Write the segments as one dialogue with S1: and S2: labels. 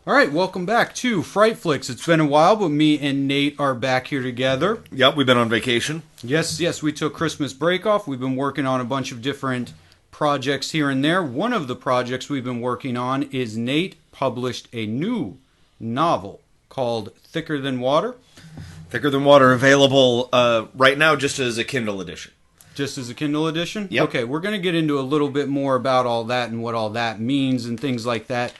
S1: All right, welcome back to Fright Flicks. It's been a while, but me and Nate are back here together.
S2: Yep, we've been on vacation.
S1: Yes, we took Christmas break off. We've been working on a bunch of different projects here and there. One of the projects we've been working on is Nate published a new novel called Thicker Than Water.
S2: Thicker Than Water, available right now just as a Kindle edition.
S1: Just as a Kindle edition?
S2: Yep.
S1: Okay, we're going to get into a little bit more about all that and what all that means and things like that.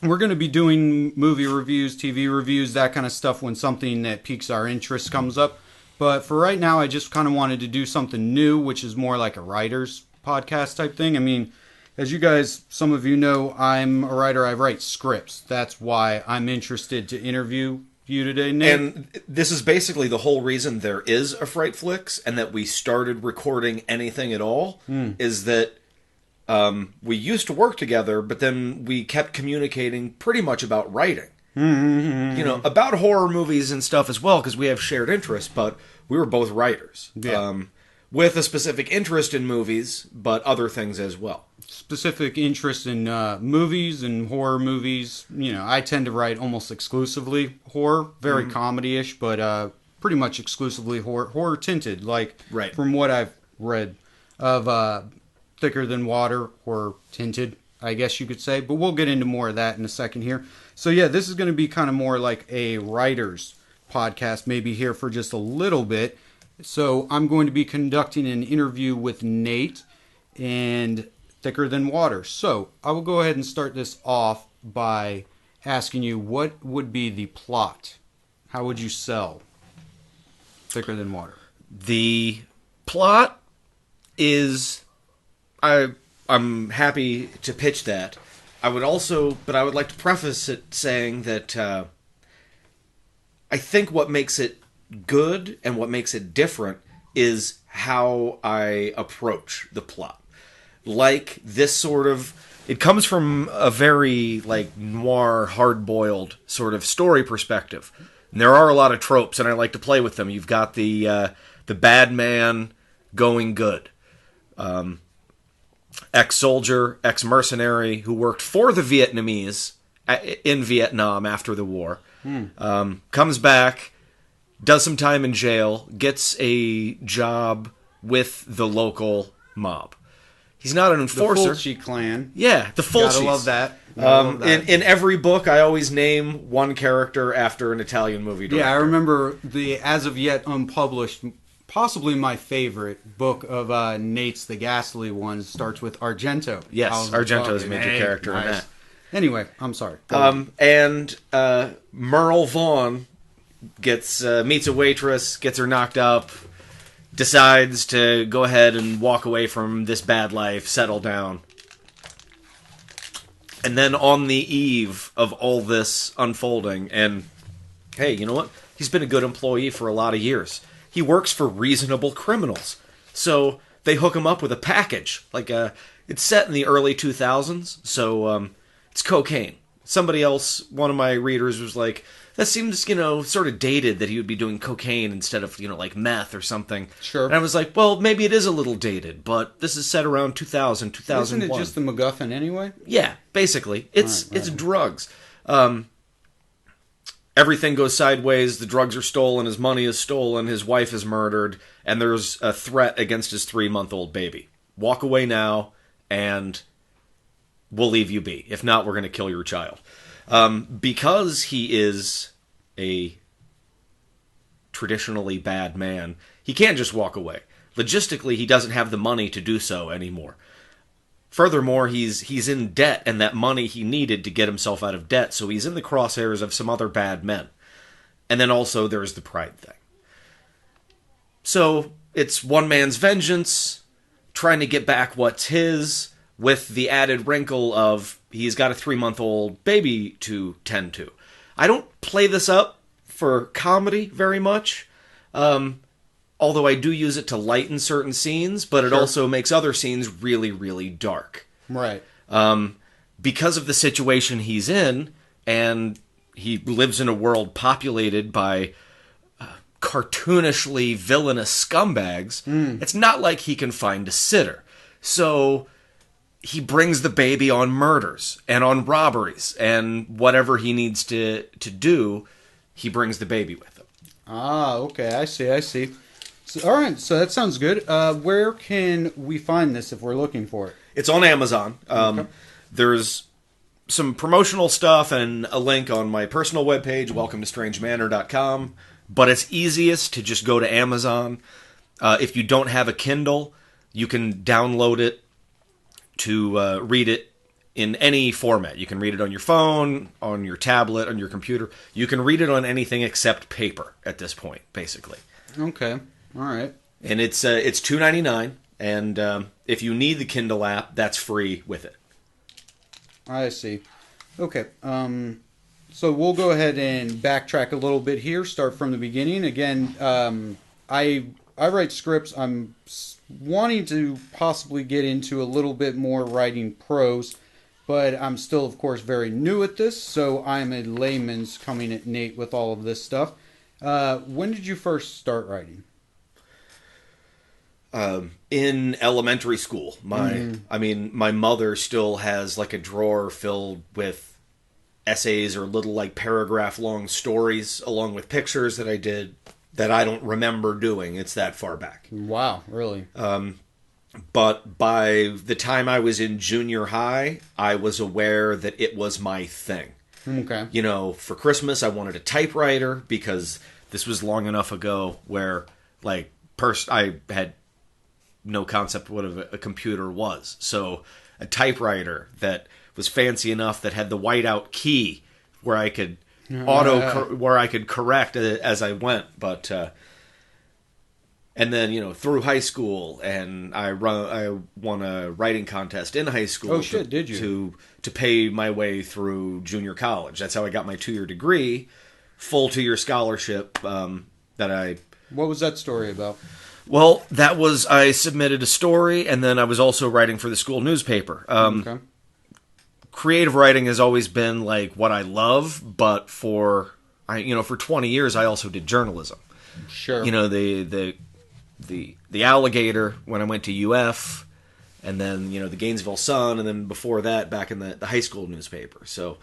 S1: We're going to be doing movie reviews, TV reviews, that kind of stuff when something that piques our interest comes up. But for right now, I just kind of wanted to do something new, which is more like a writer's podcast type thing. I mean, as you guys, some of you know, I'm a writer. I write scripts. That's why I'm interested to interview you today, Nick.
S2: And this is basically the whole reason there is a Fright Flicks and that we started recording anything at all, is that we used to work together, but then we kept communicating pretty much about writing. You know, about horror movies and stuff as well, because we have shared interests, but we were both writers.
S1: Yeah.
S2: With a specific interest in movies, but other things as well.
S1: Specific interest in movies and horror movies. You know, I tend to write almost exclusively horror, very comedy-ish, but pretty much exclusively horror tinted, like
S2: right.
S1: From what I've read of Thicker Than Water, or tinted, I guess you could say. But we'll get into more of that in a second here. So yeah, this is going to be kind of more like a writer's podcast, maybe here for just a little bit. So I'm going to be conducting an interview with Nate and Thicker Than Water. So I will go ahead and start this off by asking you, what would be the plot? How would you sell Thicker Than Water?
S2: The plot is... I'm happy to pitch that. I would like to preface it saying that I think what makes it good and what makes it different is how I approach the plot. Like this sort of... It comes from a very like noir, hard-boiled sort of story perspective. And there are a lot of tropes, and I like to play with them. You've got the bad man going good. Ex-soldier, ex-mercenary who worked for the Vietnamese in Vietnam after the war. Comes back, does some time in jail, gets a job with the local mob. He's not an enforcer.
S1: The Fulci clan.
S2: Yeah, the Fulcis.
S1: Gotta love that.
S2: In every book, I always name one character after an Italian movie director.
S1: Yeah, I remember the as of yet unpublished, possibly my favorite book of Nate's, The Ghastly Ones, starts with Argento.
S2: Yes, Argento is a major character in that.
S1: Anyway, I'm sorry.
S2: And Merle Vaughn meets a waitress, gets her knocked up, decides to go ahead and walk away from this bad life, settle down. And then on the eve of all this unfolding, and hey, you know what? He's been a good employee for a lot of years. He works for reasonable criminals. So they hook him up with a package. It's set in the early 2000s, so it's cocaine. Somebody else, one of my readers, was like, that seems, sort of dated that he would be doing cocaine instead of, like meth or something.
S1: Sure.
S2: And I was like, well, maybe it is a little dated, but this is set around 2000, 2001.
S1: Isn't it just the MacGuffin anyway?
S2: Yeah, basically. It's
S1: right.
S2: drugs. Everything goes sideways, the drugs are stolen, his money is stolen, his wife is murdered, and there's a threat against his 3-month-old baby. Walk away now, and we'll leave you be. If not, we're going to kill your child. Because he is a traditionally bad man, he can't just walk away. Logistically, he doesn't have the money to do so anymore. Furthermore, he's in debt, and that money he needed to get himself out of debt, so he's in the crosshairs of some other bad men. And then also there's the pride thing. So it's one man's vengeance, trying to get back what's his, with the added wrinkle of he's got a 3-month-old baby to tend to. I don't play this up for comedy very much, although I do use it to lighten certain scenes, but it also makes other scenes really, really dark.
S1: Right.
S2: Because of the situation he's in, and he lives in a world populated by cartoonishly villainous scumbags, it's not like he can find a sitter. So he brings the baby on murders and on robberies and whatever he needs to do, he brings the baby with him.
S1: Ah, okay, I see. So, all right, so that sounds good. Where can we find this if we're looking for it?
S2: It's on Amazon.
S1: Okay.
S2: There's some promotional stuff and a link on my personal webpage, welcometostrangemanor.com. But it's easiest to just go to Amazon. If you don't have a Kindle, you can download it to read it in any format. You can read it on your phone, on your tablet, on your computer. You can read it on anything except paper at this point, basically.
S1: Okay, all right.
S2: And it's $2.99, and if you need the Kindle app, that's free with it.
S1: I see. Okay, so we'll go ahead and backtrack a little bit here, start from the beginning. Again, I write scripts. I'm wanting to possibly get into a little bit more writing prose, but I'm still, of course, very new at this, so I'm a layman's coming at Nate with all of this stuff. When did you first start writing?
S2: In elementary school. My mother still has like a drawer filled with essays or little like paragraph long stories along with pictures that I did that I don't remember doing. It's that far back.
S1: Wow, really?
S2: But by the time I was in junior high, I was aware that it was my thing.
S1: Okay.
S2: You know, for Christmas I wanted a typewriter because this was long enough ago where like I had no concept what a computer was. So a typewriter that was fancy enough that had the whiteout key where I could where I could correct as I went. But and then through high school, and I won a writing contest in high school.
S1: Oh shit! Did you
S2: to pay my way through junior college? That's how I got my 2-year degree, full 2-year scholarship.
S1: What was that story about?
S2: Well, that was, I submitted a story, and then I was also writing for the school newspaper.
S1: Okay.
S2: Creative writing has always been like what I love, but for 20 years I also did journalism.
S1: Sure.
S2: The Alligator when I went to UF, and then the Gainesville Sun, and then before that back in the high school newspaper. So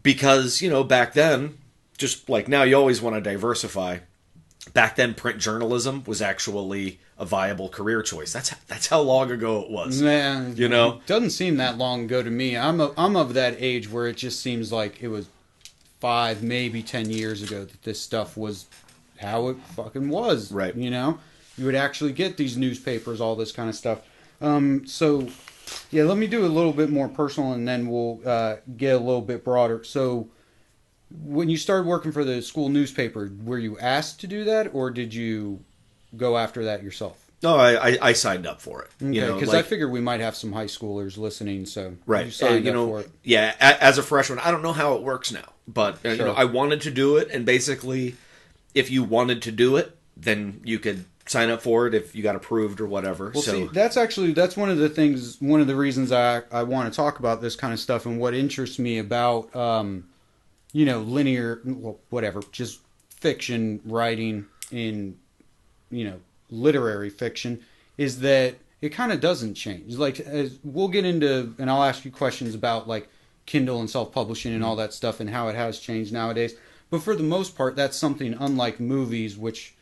S2: because back then, just like now, you always want to diversify. Back then, print journalism was actually a viable career choice. That's how long ago it was.
S1: Man, it doesn't seem that long ago to me. I'm of that age where it just seems like it was 5, maybe 10 years ago that this stuff was how it fucking was.
S2: Right.
S1: You would actually get these newspapers, all this kind of stuff. So, yeah, let me do a little bit more personal, and then we'll get a little bit broader. So, when you started working for the school newspaper, were you asked to do that, or did you go after that yourself?
S2: No, I signed up for it.
S1: Okay, because I figured we might have some high schoolers listening, so
S2: right.
S1: You signed up for it.
S2: Yeah, as a freshman, I don't know how it works now, but
S1: Sure.
S2: I wanted to do it, and basically, if you wanted to do it, then you could sign up for it if you got approved or whatever.
S1: Well, see, that's one of the reasons I want to talk about this kind of stuff, and what interests me about linear, whatever, just fiction writing in, literary fiction, is that it kind of doesn't change. Like, we'll get into, and I'll ask you questions about, like, Kindle and self-publishing and all that stuff and how it has changed nowadays. But for the most part, that's something unlike movies, which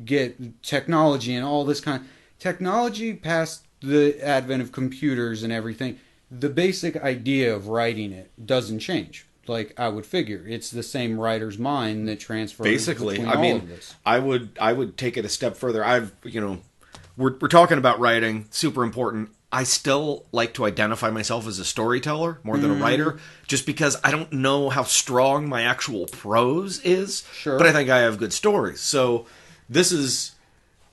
S1: get technology and all this kind of... Technology past the advent of computers and everything, the basic idea of writing it doesn't change. Like, I would figure it's the same writer's mind that transfers
S2: basically
S1: between all of this.
S2: I would take it a step further. We're talking about writing, super important. I still like to identify myself as a storyteller more than a writer, just because I don't know how strong my actual prose is.
S1: Sure.
S2: But I think I have good stories. So this is,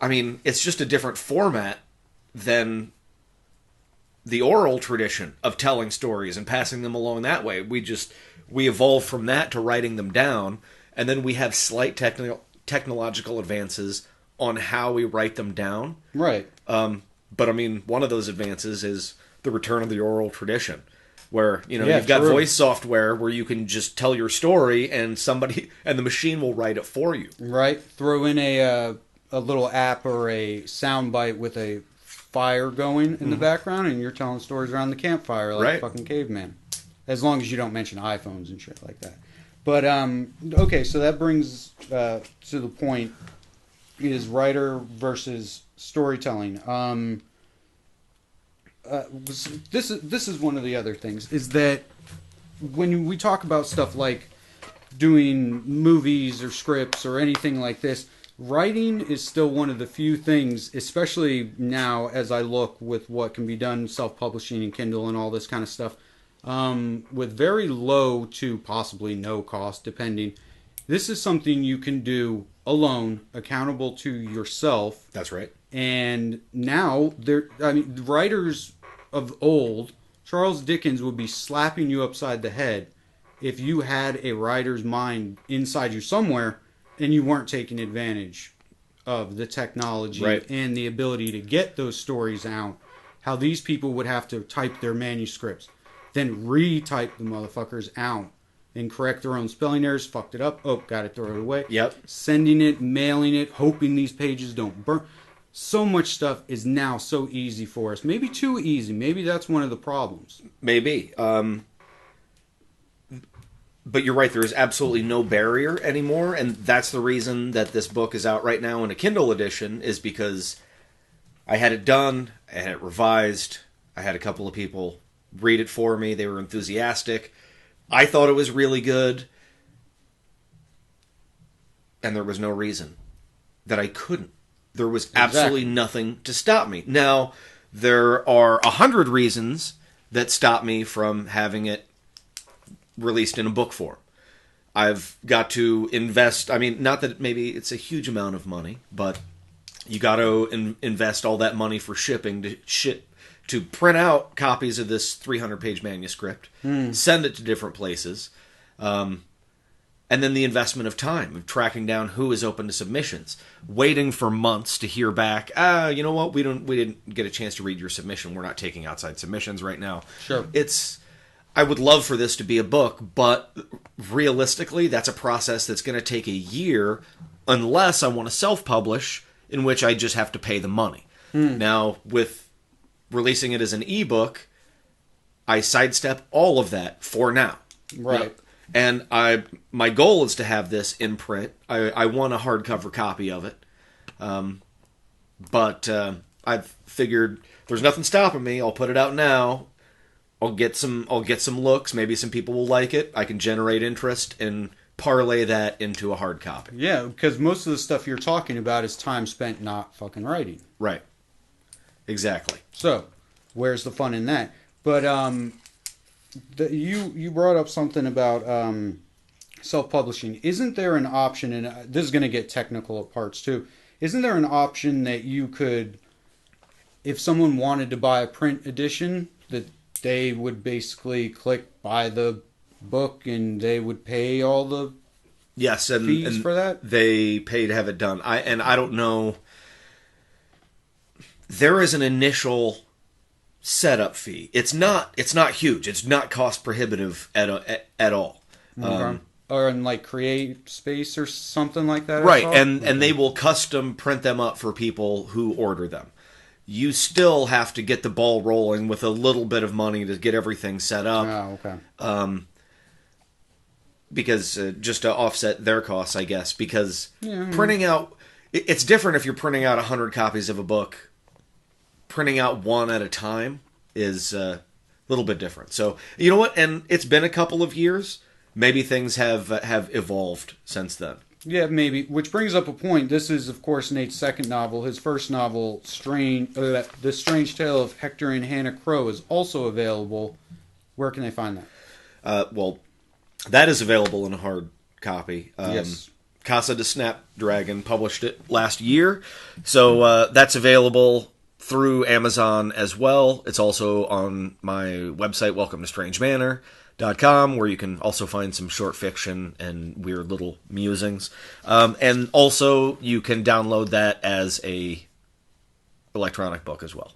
S2: it's just a different format than the oral tradition of telling stories and passing them along that way. We evolved from that to writing them down, and then we have slight technological advances on how we write them down.
S1: Right.
S2: But one of those advances is the return of the oral tradition, where you've got
S1: true.
S2: voice software where you can just tell your story and the machine will write it for you.
S1: Right. Throw in a little app or a soundbite with a fire going in the background, and you're telling stories around the campfire like fucking caveman. As long as you don't mention iPhones and shit like that. But, okay, so that brings to the point, is writer versus storytelling. This is one of the other things, is that when we talk about stuff like doing movies or scripts or anything like this, writing is still one of the few things, especially now as I look with what can be done, self-publishing and Kindle and all this kind of stuff, with very low to possibly no cost, depending. This is something you can do alone, accountable to yourself.
S2: That's right.
S1: And now, writers of old, Charles Dickens would be slapping you upside the head if you had a writer's mind inside you somewhere and you weren't taking advantage of the technology and the ability to get those stories out. How these people would have to type their manuscripts, then retype the motherfuckers out and correct their own spelling errors, fucked it up, got it, throw it away.
S2: Yep.
S1: Sending it, mailing it, hoping these pages don't burn. So much stuff is now so easy for us. Maybe too easy. Maybe that's one of the problems.
S2: Maybe. But you're right, there is absolutely no barrier anymore, and that's the reason that this book is out right now in a Kindle edition, is because I had it done, I had it revised, I had a couple of people read it for me, they were enthusiastic, I thought it was really good, and there was no reason that I couldn't. There was absolutely nothing to stop me. Now, there are 100 reasons that stop me from having it released in a book form. I've got to invest, not that maybe it's a huge amount of money, but you got to invest all that money for shipping to print out copies of this 300-page manuscript, send it to different places, and then the investment of time of tracking down who is open to submissions, waiting for months to hear back. You know what? We didn't get a chance to read your submission. We're not taking outside submissions right now.
S1: Sure.
S2: I would love for this to be a book, but realistically, that's a process that's going to take a year, unless I want to self-publish, in which I just have to pay the money. Now, with releasing it as an ebook, I sidestep all of that for now.
S1: Right.
S2: And my goal is to have this in print. I want a hardcover copy of it. But I've figured there's nothing stopping me. I'll put it out now. I'll get some looks. Maybe some people will like it. I can generate interest and parlay that into a hard copy.
S1: Yeah, because most of the stuff you're talking about is time spent not fucking writing.
S2: Right. Exactly.
S1: So, where's the fun in that? But you brought up something about self-publishing. Isn't there an option, and this is going to get technical at parts too, isn't there an option that you could, if someone wanted to buy a print edition, that they would basically click buy the book and they would pay all the fees for that?
S2: They pay to have it done. I don't know. There is an initial setup fee. It's not huge. It's not cost prohibitive at all.
S1: Okay. Or in like Create Space or something like that.
S2: Right, and they will custom print them up for people who order them. You still have to get the ball rolling with a little bit of money to get everything set up.
S1: Oh, okay.
S2: Because just to offset their costs, I guess. Because printing out, it's different if you're printing out 100 copies of a book. Printing out one at a time is a little bit different. So, you know what? And it's been a couple of years. Maybe things have evolved since then.
S1: Yeah, maybe. Which brings up a point. This is, of course, Nate's second novel. His first novel, The Strange Tale of Hector and Hannah Crow, is also available. Where can they find that?
S2: Well, that is available in a hard copy.
S1: Yes.
S2: Casa de Snapdragon published it last year. So that's available through Amazon as well. It's also on my website, welcometostrangemanor.com, where you can also find some short fiction and weird little musings. And also, you can download that as a electronic book as well.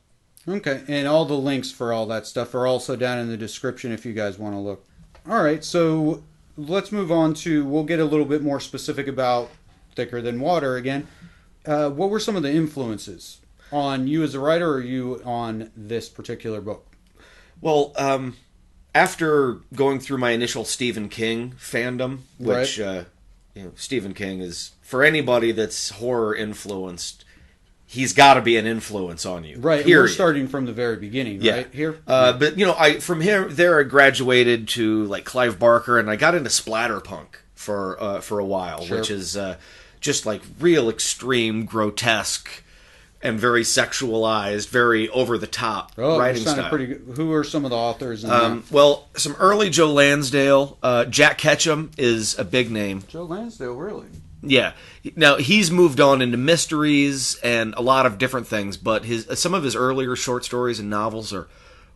S1: Okay, and all the links for all that stuff are also down in the description if you guys want to look. All right, so let's move on to, we'll get a little bit more specific about Thicker Than Water again. What were some of the influences on you as a writer, or you on this particular book?
S2: Well, after going through my initial Stephen King fandom, which Stephen King is, for anybody that's horror influenced, he's got to be an influence on you.
S1: Right. We're starting from the very beginning, right? Here.
S2: But from here I graduated to like Clive Barker, and I got into splatterpunk for a while, which is just like real extreme, grotesque, and very sexualized, very over the top writing style.
S1: Pretty good. Who are some of the authors in that?
S2: Well, some early Joe Lansdale. Jack Ketchum is a big name.
S1: Joe Lansdale, really?
S2: Yeah. Now he's moved on into mysteries and a lot of different things, but some of his earlier short stories and novels are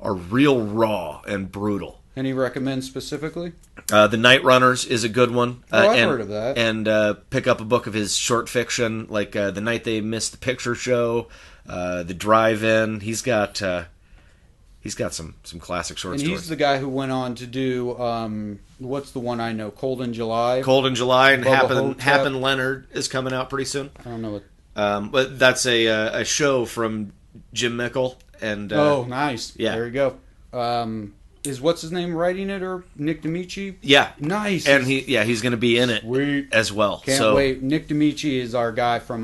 S2: real raw and brutal.
S1: Any recommend specifically?
S2: The Night Runners is a good one.
S1: I've heard of that.
S2: And pick up a book of his short fiction, like The Night They Missed the Picture Show, The Drive-In. He's got some classic short stories.
S1: And he's the guy who went on to do what's the one I know? Cold in July.
S2: Cold in July, and Happen Leonard is coming out pretty soon.
S1: I don't know what.
S2: But that's a show from Jim Mickle and.
S1: Oh, nice.
S2: Yeah,
S1: there you go. Is what's his name writing it, or Nick D'Amici?
S2: Yeah,
S1: nice.
S2: And he's going to be in it as well.
S1: Can't wait. Nick D'Amici is our guy from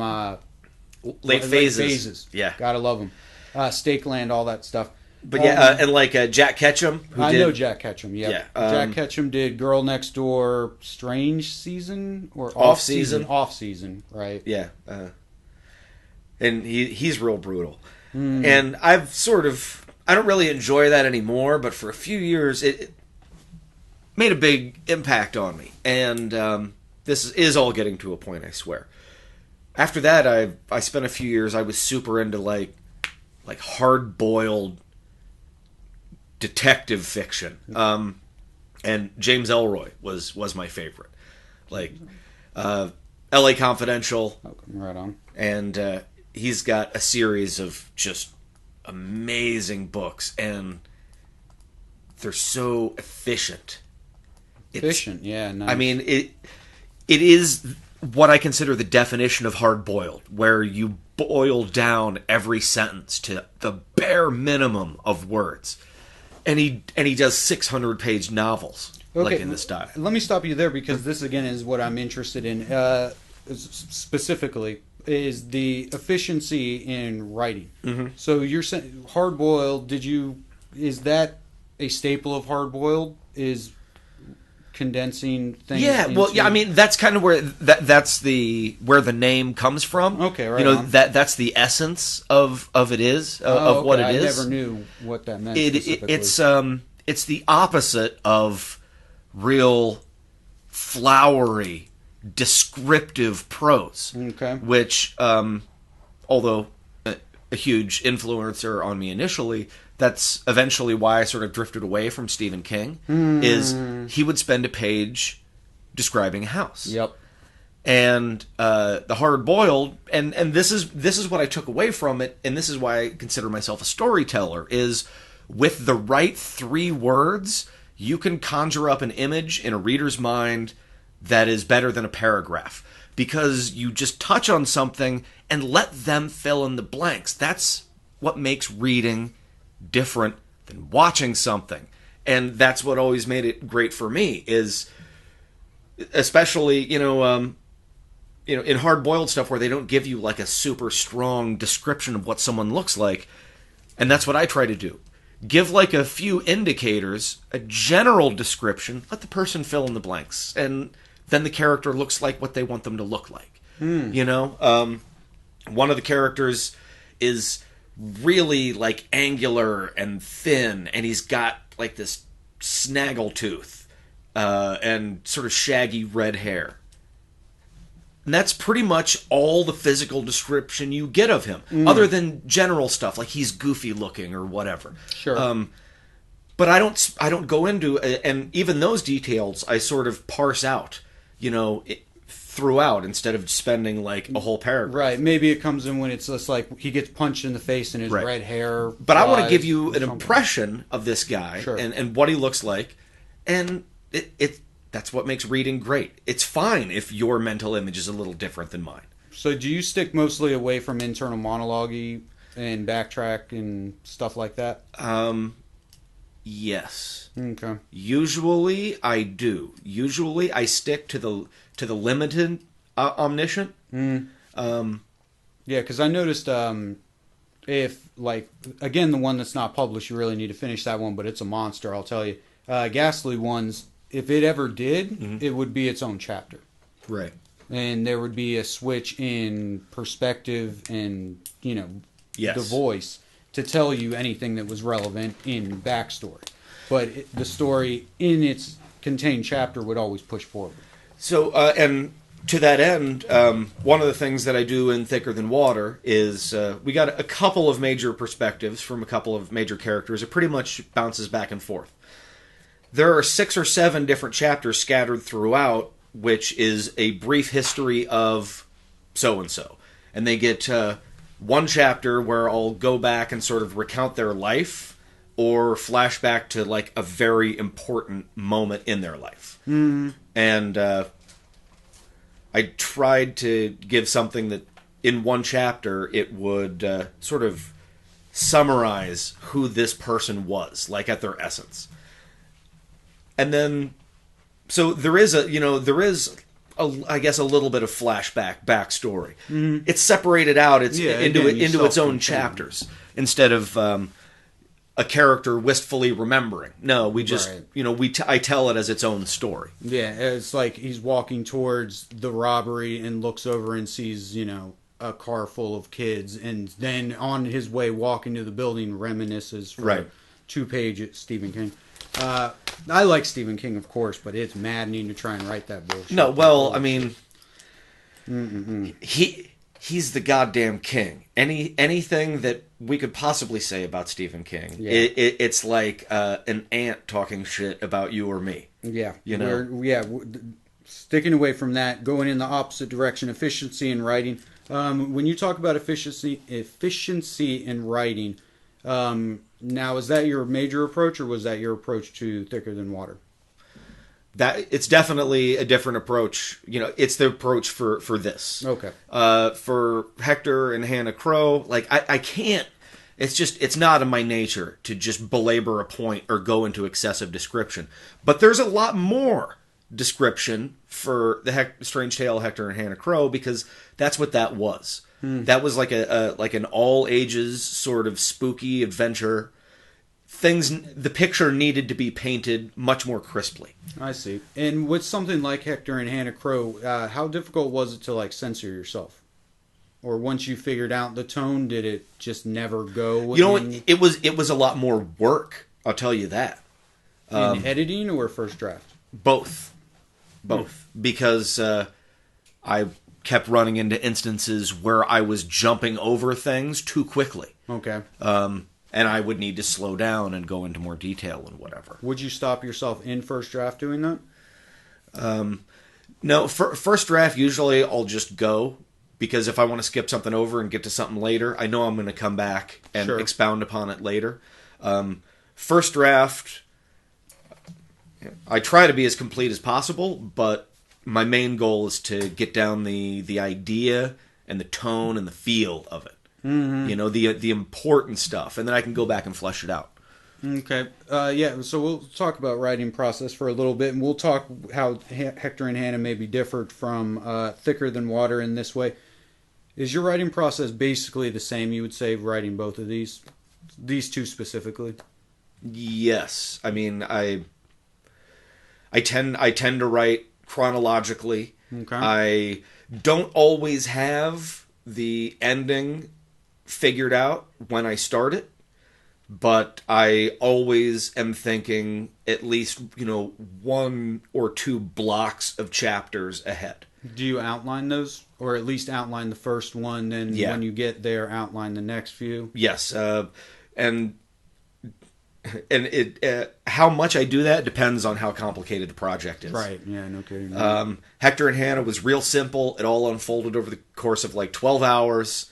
S2: Late Phases.
S1: Yeah, gotta love him. Stakeland, all that stuff.
S2: But and like Jack Ketchum.
S1: I know Jack Ketchum. Yeah, Jack Ketchum did Girl Next Door, Strange Season or Off Season. Off Season, right?
S2: Yeah, and he's real brutal. And I don't really enjoy that anymore, but for a few years it made a big impact on me. And this is all getting to a point, I swear. After that, I spent a few years, I was super into like hard-boiled detective fiction. And James Ellroy was my favorite. Like L.A. Confidential.
S1: Right on.
S2: And he's got a series of just amazing books, and they're so efficient.
S1: Yeah. Nice.
S2: I mean, it is what I consider the definition of hard-boiled, where you boil down every sentence to the bare minimum of words. And he does 600-page novels, like in this style.
S1: Let me stop you there, because this again is what I'm interested in specifically. Is the efficiency in writing. Mm-hmm. So you're saying hard-boiled, is that a staple of hard-boiled? Is condensing things?
S2: Yeah, I mean, that's kind of where that's where the name comes from.
S1: Okay, right.
S2: That's the essence of what it is.
S1: I never knew what that meant.
S2: It's the opposite of real flowery, descriptive prose.
S1: Okay.
S2: Which, although a huge influencer on me initially, that's eventually why I sort of drifted away from Stephen King, is he would spend a page describing a house.
S1: Yep.
S2: And the hard-boiled, and this is what I took away from it, and this is why I consider myself a storyteller, is with the right 3 words, you can conjure up an image in a reader's mind that is better than a paragraph, because you just touch on something and let them fill in the blanks. That's what makes reading different than watching something. And that's what always made it great for me, is especially, in hard-boiled stuff where they don't give you like a super strong description of what someone looks like. And that's what I try to do. Give like a few indicators, a general description, let the person fill in the blanks, and then the character looks like what they want them to look like. One of the characters is really like angular and thin, and he's got like this snaggletooth and sort of shaggy red hair. And that's pretty much all the physical description you get of him, other than general stuff like he's goofy looking or whatever.
S1: Sure.
S2: But I don't go into, and even those details I sort of parse out, throughout, instead of spending like a whole paragraph.
S1: Right. Maybe it comes in when it's just like he gets punched in the face and his red hair.
S2: But I want to give you an impression of this guy and what he looks like, and that's what makes reading great. It's fine if your mental image is a little different than mine.
S1: So do you stick mostly away from internal monologue-y and backtrack and stuff like that?
S2: Yes.
S1: Okay.
S2: Usually I do. Usually I stick to the limited omniscient.
S1: Yeah, because I noticed if, like, again, the one that's not published, you really need to finish that one, but it's a monster, I'll tell you. Ghastly Ones, if it ever did, it would be its own chapter.
S2: Right.
S1: And there would be a switch in perspective and,
S2: Yes.
S1: the voice to tell you anything that was relevant in backstory. But the story in its contained chapter would always push forward.
S2: So, and to that end, one of the things that I do in Thicker Than Water is we got a couple of major perspectives from a couple of major characters. It pretty much bounces back and forth. There are 6 or 7 different chapters scattered throughout, which is a brief history of so-and-so. And they get one chapter where I'll go back and sort of recount their life or flashback to, like, a very important moment in their life. And I tried to give something that, in one chapter, it would sort of summarize who this person was, like at their essence. And then, so there is I guess, a little bit of flashback, backstory. It's separated out into its own chapters instead of a character wistfully remembering. No, we just, I tell it as its own story.
S1: Yeah, it's like he's walking towards the robbery and looks over and sees, a car full of kids, and then on his way walking to the building reminisces for 2 pages. Stephen King. I like Stephen King, of course, but it's maddening to try and write that bullshit.
S2: No, well, I mean, he's the goddamn king. Anything that we could possibly say about Stephen King, it's like an ant talking shit about you or me. Yeah,
S1: sticking away from that, going in the opposite direction, efficiency in writing. When you talk about efficiency in writing, now, is that your major approach, or was that your approach to Thicker Than Water?
S2: That it's definitely a different approach. It's the approach for this.
S1: Okay.
S2: For Hector and Hannah Crow, like I can't. It's not in my nature to just belabor a point or go into excessive description. But there's a lot more description for the Strange Tale of Hector and Hannah Crow, because that's what that was. That was like an all ages sort of spooky adventure. The picture needed to be painted much more crisply.
S1: I see. And with something like Hector and Hannah Crow, how difficult was it to, like, censor yourself? Or once you figured out the tone, did it just never go?
S2: It was a lot more work. I'll tell you that.
S1: In editing or first draft?
S2: Both, because I kept running into instances where I was jumping over things too quickly.
S1: Okay.
S2: And I would need to slow down and go into more detail and whatever.
S1: Would you stop yourself in first draft doing that?
S2: No, first draft, usually I'll just go, because if I want to skip something over and get to something later, I know I'm going to come back and expound upon it later. First draft, I try to be as complete as possible, but my main goal is to get down the idea and the tone and the feel of it. The important stuff, and then I can go back and flesh it out.
S1: Okay. So we'll talk about writing process for a little bit, and we'll talk how Hector and Hannah may be differed from Thicker Than Water in this way. Is your writing process basically the same, you would say, writing both of these two specifically? Yes.
S2: I mean, I tend to write chronologically.
S1: Okay.
S2: I don't always have the ending figured out when I start it, but I always am thinking at least, 1 or 2 blocks of chapters ahead.
S1: Do you outline those, or at least outline the first one, then when you get there, outline the next few?
S2: Yes, and it how much I do that depends on how complicated the project is.
S1: Right. Yeah. No kidding.
S2: Hector and Hannah was real simple. It all unfolded over the course of like 12 hours.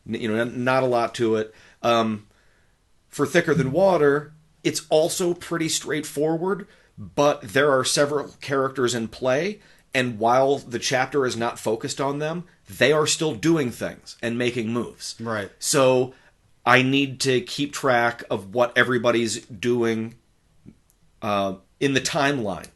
S2: Not a lot to it. For Thicker Than Water, it's also pretty straightforward, but there are several characters in play, and while the chapter is not focused on them, they are still doing things and making moves.
S1: Right.
S2: So I need to keep track of what everybody's doing in the timeline,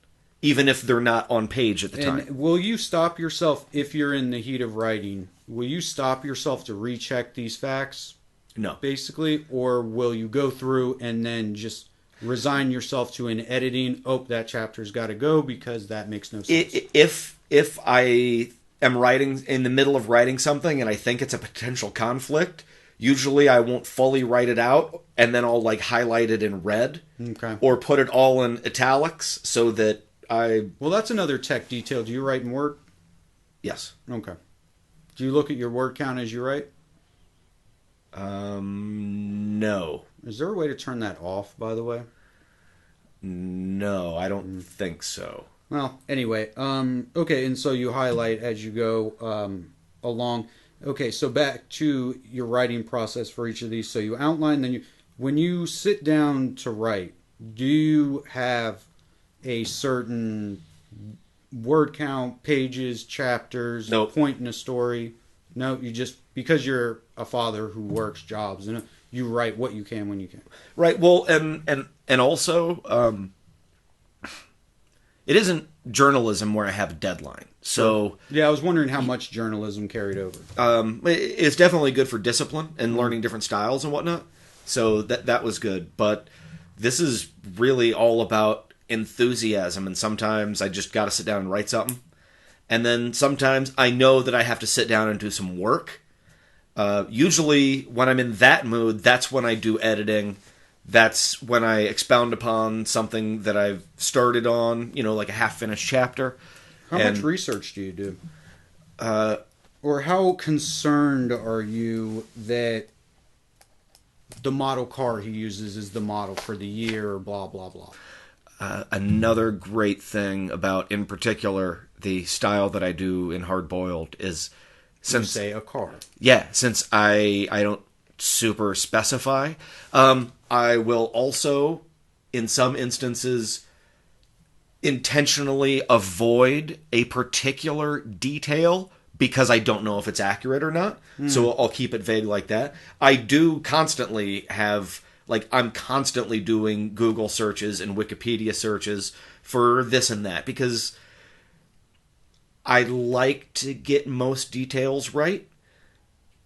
S2: even if they're not on page at the time.
S1: And will you stop yourself, if you're in the heat of writing, will you stop yourself to recheck these facts?
S2: No.
S1: Basically, or will you go through and then just resign yourself to an editing, that chapter's got to go because that makes no sense?
S2: If I am writing in the middle of writing something and I think it's a potential conflict, usually I won't fully write it out, and then I'll like highlight it in red, or put it all in italics so that I...
S1: Well, that's another tech detail. Do you write in Word?
S2: Yes.
S1: Okay. Do you look at your word count as you write?
S2: No.
S1: Is there a way to turn that off, by the way?
S2: No, I don't think so.
S1: Well, anyway, okay, and so you highlight as you go along. Okay, so back to your writing process for each of these. So you outline, then when you sit down to write, do you have a certain word count, pages, chapters,
S2: Nope.
S1: point in a story? No, you just, because you're a father who works jobs, and you write what you can when you can.
S2: Right. Well, and also, it isn't journalism where I have a deadline. So
S1: yeah, I was wondering how much journalism carried over.
S2: It's definitely good for discipline and learning different styles and whatnot. So that was good. But this is really all about enthusiasm, and sometimes I just got to sit down and write something. And then sometimes I know that I have to sit down and do some work. Usually when I'm in that mood, that's when I do editing. That's when I expound upon something that I've started on, like a half-finished chapter.
S1: How much research do you do? Or how concerned are you that the model car he uses is the model for the year, or blah, blah, blah?
S2: Another great thing about, in particular, the style that I do in Hard Boiled is...
S1: Since say a car.
S2: Yeah, since I don't super specify, I will also, in some instances, intentionally avoid a particular detail because I don't know if it's accurate or not. So I'll keep it vague like that. I do constantly have, I'm constantly doing Google searches and Wikipedia searches for this and that because I like to get most details right.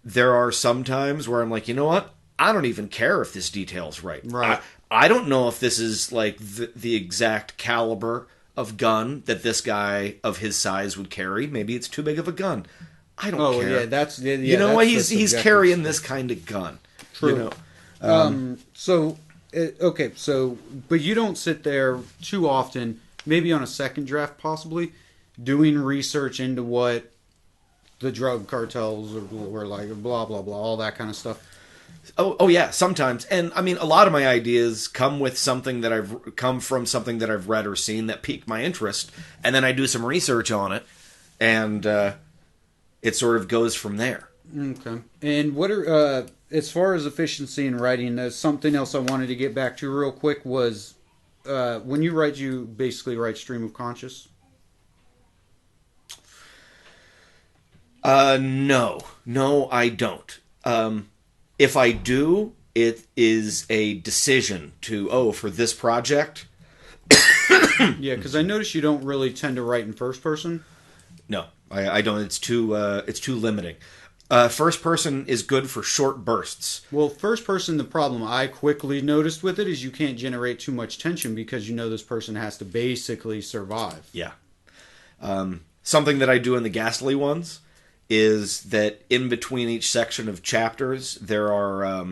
S2: There are some times where I'm like, you know what? I don't even care if this detail's right.
S1: Right.
S2: I don't know if this is like the exact caliber of gun that this guy of his size would carry. Maybe it's too big of a gun. I don't care.
S1: Oh, yeah, that's... Yeah,
S2: you know what? He's carrying
S1: stuff.
S2: this kind of gun.
S1: True. But you don't sit there too often, maybe on a second draft possibly, doing research into what the drug cartels were like, blah, blah, blah, all that kind of stuff.
S2: Oh yeah, sometimes. And I mean, a lot of my ideas come from something that I've read or seen that piqued my interest, and then I do some research on it, and it sort of goes from there.
S1: Okay. And what are as far as efficiency in writing, something else I wanted to get back to real quick was when you write, you basically write stream of conscious.
S2: No, I don't. If I do, it is a decision for this project.
S1: Yeah, because I notice you don't really tend to write in first person.
S2: No, I don't. It's too limiting. First person is good for short bursts.
S1: Well, first person, the problem I quickly noticed with it is you can't generate too much tension because this person has to basically survive.
S2: Yeah. Something that I do in the Ghastly Ones is that in between each section of chapters there are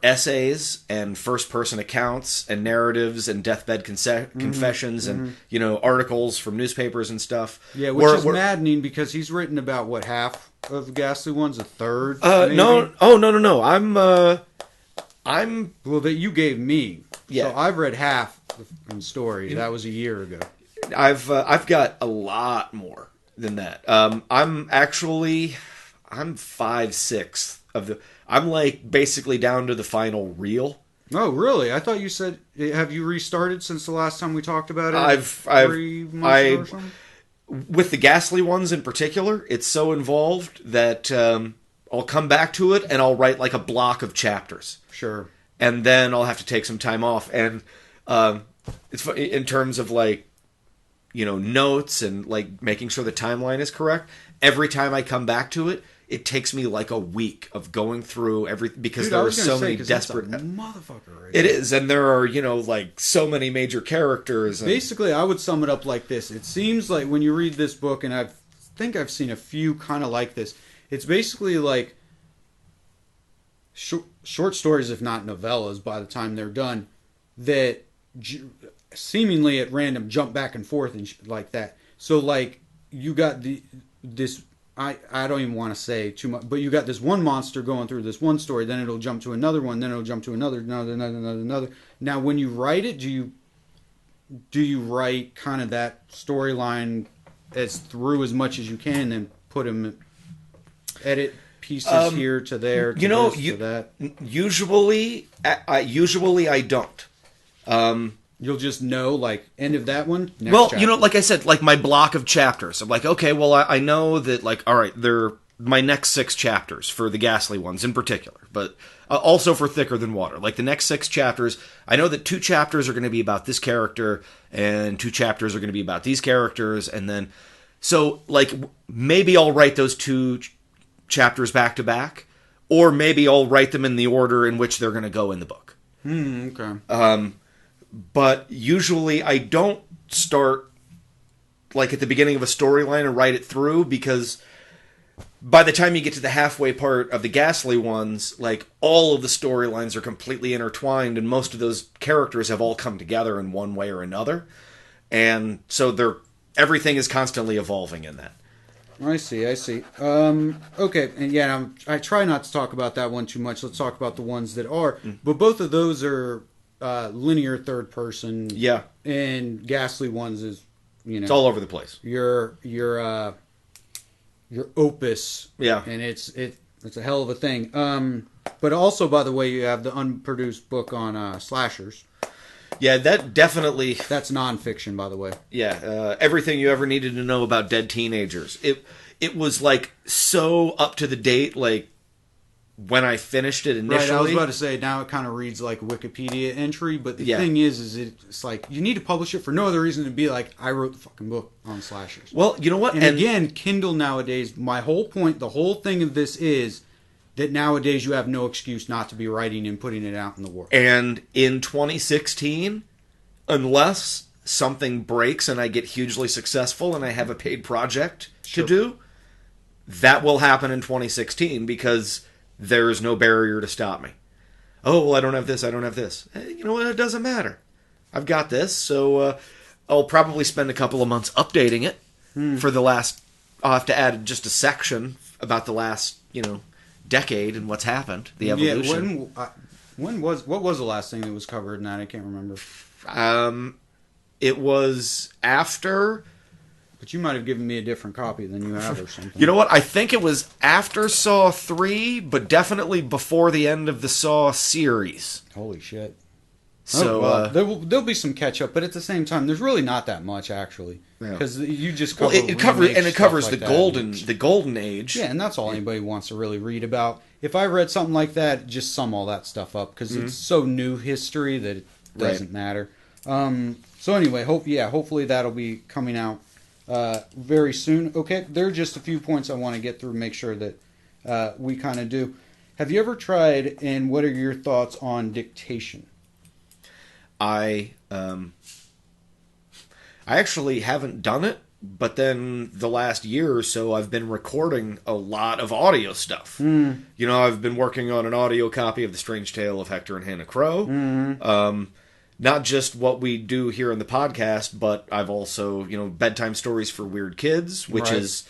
S2: essays and first-person accounts and narratives and deathbed confessions and articles from newspapers and stuff.
S1: Yeah, which is maddening because he's written about half of the Ghastly Ones, a third.
S2: No. I'm
S1: well that you gave me.
S2: Yeah.
S1: So I've read half the story. That was a year ago.
S2: I've got a lot more than that. I'm 5/6 of the. I'm basically down to the final reel.
S1: Oh, really? I thought you said. Have you restarted since the last time we talked about it?
S2: I've
S1: 3 months ago or something?
S2: With the Ghastly Ones in particular, it's so involved that a I'll come back to it and I'll write like a block of chapters.
S1: Sure.
S2: And then I'll have to take some time off. And it's in terms of like, notes and like making sure the timeline is correct. Every time I come back to it, it takes me like a week of going through everything because there are so many desperate
S1: motherfucker. Right?
S2: It is, and there are like so many major characters. And...
S1: Basically, I would sum it up like this: it seems like when you read this book, and I think I've seen a few kind of like this. It's basically like short stories, if not novellas, by the time they're done, that seemingly at random jump back and forth and like that. So like you got this. I don't even want to say too much, but you got this one monster going through this one story, then it'll jump to another one, then it'll jump to another. Now, when you write it, do you write kind of that storyline as through as much as you can, and then put them edit pieces here to there, to this, to that? Usually
S2: I don't.
S1: You'll just know, like, end of that one, next
S2: well,
S1: chapter.
S2: Like I said, like my block of chapters. I'm like, okay, well, I know that, like, all right, they're my next 6 chapters for the Ghastly Ones in particular, but also for Thicker Than Water. Like, the next 6 chapters, I know that 2 chapters are going to be about this character, and 2 chapters are going to be about these characters, and then... So, like, maybe I'll write those 2 chapters back to back, or maybe I'll write them in the order in which they're going to go in the book.
S1: Okay.
S2: But usually I don't start like at the beginning of a storyline and write it through, because by the time you get to the halfway part of the Ghastly Ones, like all of the storylines are completely intertwined, and most of those characters have all come together in one way or another. And so everything is constantly evolving in that.
S1: I see. Okay, and yeah, I try not to talk about that one too much. Let's talk about the ones that are. But both of those are linear third person.
S2: Yeah.
S1: And Ghastly Ones is,
S2: it's all over the place.
S1: Your opus.
S2: Yeah.
S1: And it's a hell of a thing. But also, by the way, you have the unproduced book on slashers.
S2: Yeah, that definitely...
S1: That's nonfiction, by the way.
S2: Yeah, everything you ever needed to know about dead teenagers. It was, like, so up to the date, like, when I finished it initially.
S1: Right, I was about to say, now it kind of reads like a Wikipedia entry, but the thing is it's like, you need to publish it for no other reason than to be like, I wrote the fucking book on slashers.
S2: Well, you know what?
S1: And again, Kindle nowadays, my whole point, the whole thing of this is that nowadays you have no excuse not to be writing and putting it out in the world.
S2: And in 2016, unless something breaks and I get hugely successful and I have a paid project to do, that will happen in 2016, because there's no barrier to stop me. Oh, well, I don't have this, I don't have this. You know what? It doesn't matter. I've got this, so I'll probably spend a couple of months updating it for the last... I'll have to add just a section about the last, decade and what's happened, the evolution.
S1: Yeah, what was the last thing that was covered in that? I can't remember.
S2: It was after...
S1: But you might have given me a different copy than you have or something.
S2: You know what? I think it was after Saw 3, but definitely before the end of the Saw series.
S1: Holy shit.
S2: So
S1: there'll be some catch up, but at the same time, there's really not that much actually, because you just cover
S2: it covers the golden age.
S1: Yeah, and that's all anybody wants to really read about. If I read something like that, just sum all that stuff up, because it's so new history that it doesn't matter. So anyway, hopefully that'll be coming out very soon. Okay, there are just a few points I want to get through, make sure that we kind of do. Have you ever tried, and what are your thoughts on dictation?
S2: I actually haven't done it, but then the last year or so I've been recording a lot of audio stuff. I've been working on an audio copy of The Strange Tale of Hector and Hannah Crow. Not just what we do here in the podcast, but I've also, bedtime stories for weird kids, which is,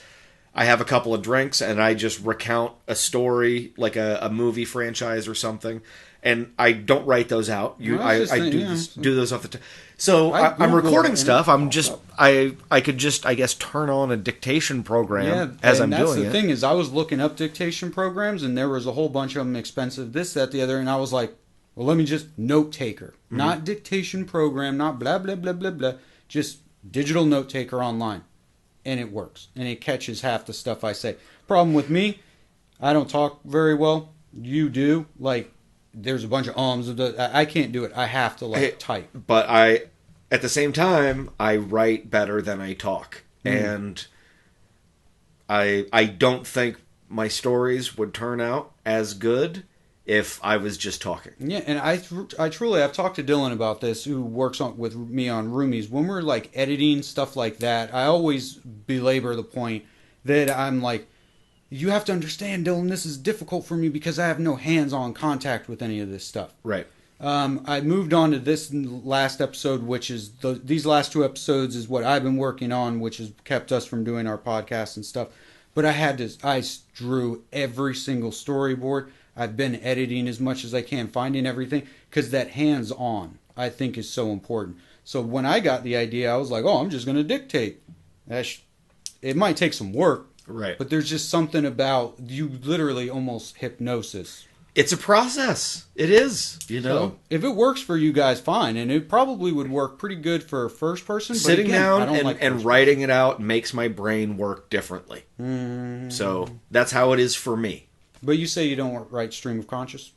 S2: I have a couple of drinks and I just recount a story, like a movie franchise or something. And I don't write those out. I do those off the top. So I'm recording stuff. I could just, I guess, turn on a dictation program as I'm doing it.
S1: That's the thing is, I was looking up dictation programs, and there was a whole bunch of them expensive, this, that, the other, and I was like, well, let me just note taker, not dictation program, not blah blah blah blah blah, just digital note taker online, and it works, and it catches half the stuff I say. Problem with me, I don't talk very well. You do. Like, there's a bunch of ums. I can't do it. I have to, like, type.
S2: But at the same time, I write better than I talk. And I don't think my stories would turn out as good if I was just talking.
S1: Yeah, and I truly, I've talked to Dylan about this, who works with me on Roomies. When we're, like, editing, stuff like that, I always belabor the point that I'm like, you have to understand, Dylan, this is difficult for me because I have no hands-on contact with any of this stuff.
S2: Right.
S1: I moved on to this last episode, which is these last 2 episodes is what I've been working on, which has kept us from doing our podcast and stuff. But I drew every single storyboard. I've been editing as much as I can, finding everything, because that hands-on, I think, is so important. So when I got the idea, I was like, oh, I'm just going to dictate. It might take some work,
S2: right?
S1: But there's just something about you literally almost hypnosis.
S2: It's a process. It is, you know.
S1: So if it works for you guys, fine. And it probably would work pretty good for a first person. But
S2: sitting
S1: again,
S2: down
S1: I don't like
S2: and writing it out makes my brain work differently. So that's how it is for me.
S1: But you say you don't write stream of conscious?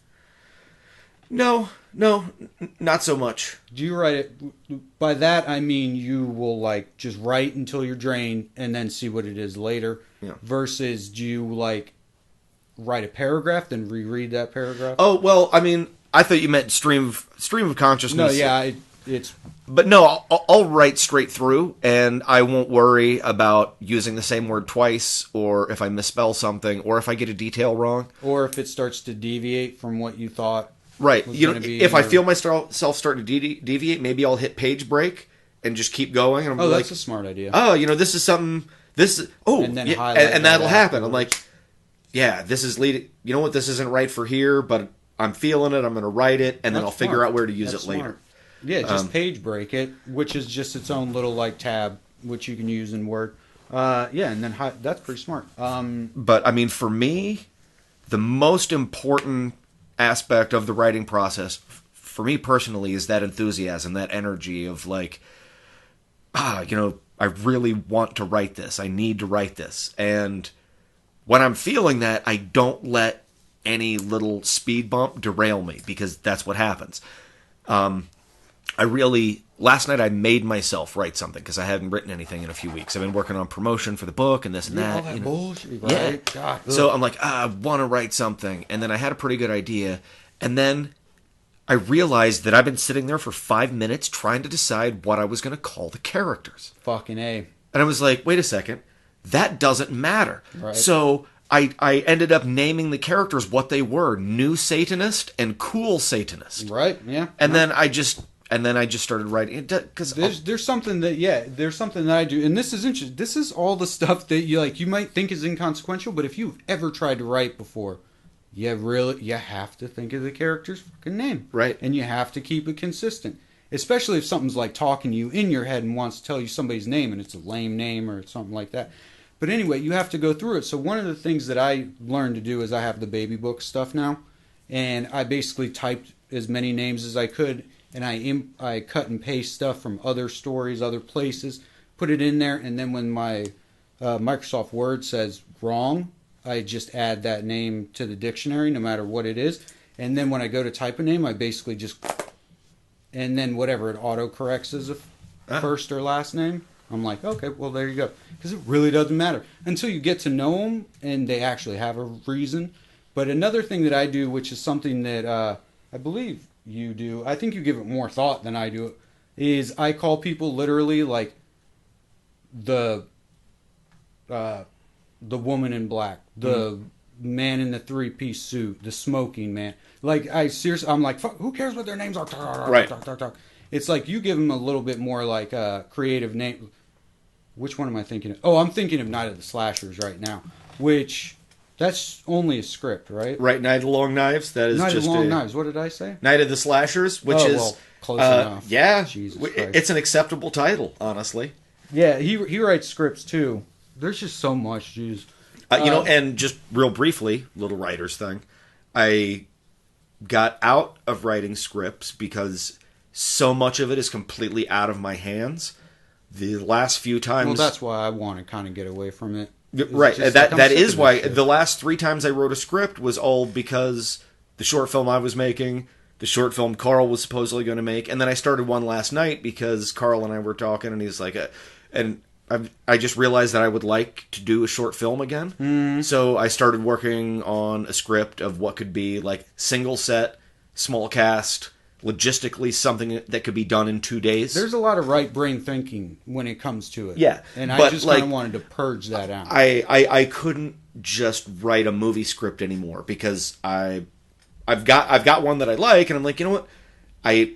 S2: No, not so much.
S1: Do you write it? By that I mean you will like just write until you're drained and then see what it is later.
S2: Yeah.
S1: Versus do you like write a paragraph then reread that paragraph?
S2: Oh well, I mean, I thought you meant stream of consciousness.
S1: No, yeah, it's.
S2: But no, I'll write straight through, and I won't worry about using the same word twice, or if I misspell something, or if I get a detail wrong,
S1: or if it starts to deviate from what you thought.
S2: Right. You know, if I feel myself starting to deviate, maybe I'll hit page break and just keep going. And I'm
S1: that's a smart idea.
S2: Oh, you know, this is something. And then and that'll happen. I'm like, yeah, this is leading. You know what? This isn't right for here, but I'm feeling it. I'm going to write it, and then I'll figure out where to use it later.
S1: Yeah, just page break it, which is just its own little like tab, which you can use in Word. Yeah, and then that's pretty smart.
S2: But I mean, for me, the most important aspect of the writing process, for me personally, is that enthusiasm, that energy of like, you know, I really want to write this. I need to write this. And when I'm feeling that, I don't let any little speed bump derail me, because that's what happens. Last night I made myself write something because I hadn't written anything in a few weeks. I've been working on promotion for the book and this and that.
S1: All that bullshit, right?
S2: Yeah.
S1: God,
S2: so I'm like, I want to write something. And then I had a pretty good idea. And then I realized that I've been sitting there for 5 minutes trying to decide what I was going to call the characters.
S1: Fucking A.
S2: And I was like, wait a second. That doesn't matter.
S1: Right.
S2: So I ended up naming the characters what they were: New Satanist and Cool Satanist.
S1: Right, yeah.
S2: And then I just started writing, because
S1: there's something that I do, and this is interesting. This is all the stuff that you might think is inconsequential, but if you've ever tried to write before, you have to think of the character's fucking name,
S2: right?
S1: And you have to keep it consistent, especially if something's like talking to you in your head and wants to tell you somebody's name and it's a lame name or something like that. But anyway, you have to go through it. So one of the things that I learned to do is I have the baby book stuff now, and I basically typed as many names as I could. And I cut and paste stuff from other stories, other places, put it in there, and then when my Microsoft Word says wrong, I just add that name to the dictionary, no matter what it is. And then when I go to type a name, I basically just, and then whatever it auto-corrects as a first or last name, I'm like, okay, well, there you go. Because it really doesn't matter until you get to know them, and they actually have a reason. But another thing that I do, which is something that I believe you do, I think you give it more thought than I do, is I call people literally like the woman in black, the man in the 3-piece suit, the smoking man. Like, I'm like, fuck, who cares what their names are?
S2: Right.
S1: It's like you give them a little bit more like a creative name. Which one am I thinking of? Oh, I'm thinking of Night of the Slashers right now, which that's only a script, right?
S2: Right, Night of the Long Knives. That is
S1: Night
S2: just
S1: of the Long Knives. What did I say?
S2: Night of the Slashers, which is
S1: close enough.
S2: Yeah,
S1: Jesus Christ.
S2: It's an acceptable title, honestly.
S1: Yeah, he writes scripts too. There's just so much, jeez.
S2: And just real briefly, little writer's thing. I got out of writing scripts because so much of it is completely out of my hands. The last few times...
S1: Well, that's why I want to kind of get away from it.
S2: Right.
S1: Just
S2: That
S1: like, I'm
S2: that
S1: sick
S2: is
S1: of
S2: why
S1: this shit.
S2: the last 3 times I wrote a script was all because the short film I was making, the short film Carl was supposedly going to make, and then I started one last night because Carl and I were talking, and he's like, and I just realized that I would like to do a short film again. So I started working on a script of what could be like single set, small cast, logistically something that could be done in 2 days.
S1: There's a lot of right brain thinking when it comes to it.
S2: Yeah,
S1: and I
S2: but,
S1: just
S2: like,
S1: kind of wanted to purge that out.
S2: I couldn't just write a movie script anymore because I've got one that I like, and I'm like, you know what?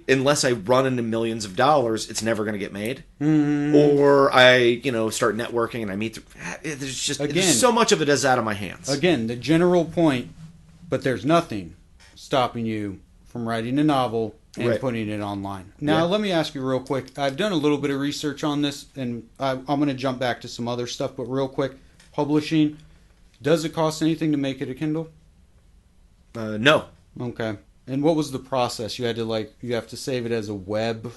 S2: Unless I run into millions of dollars, it's never going to get made. Or I start networking and I meet. There's so much of it is out of my hands.
S1: Again, the general point, but there's nothing stopping you from writing a novel and
S2: Right.
S1: putting it online. Now, let me ask you real quick. I've done a little bit of research on this, and I'm going to jump back to some other stuff, but real quick, publishing, does it cost anything to make it a Kindle?
S2: No.
S1: Okay. And what was the process? You had to you have to save it as a web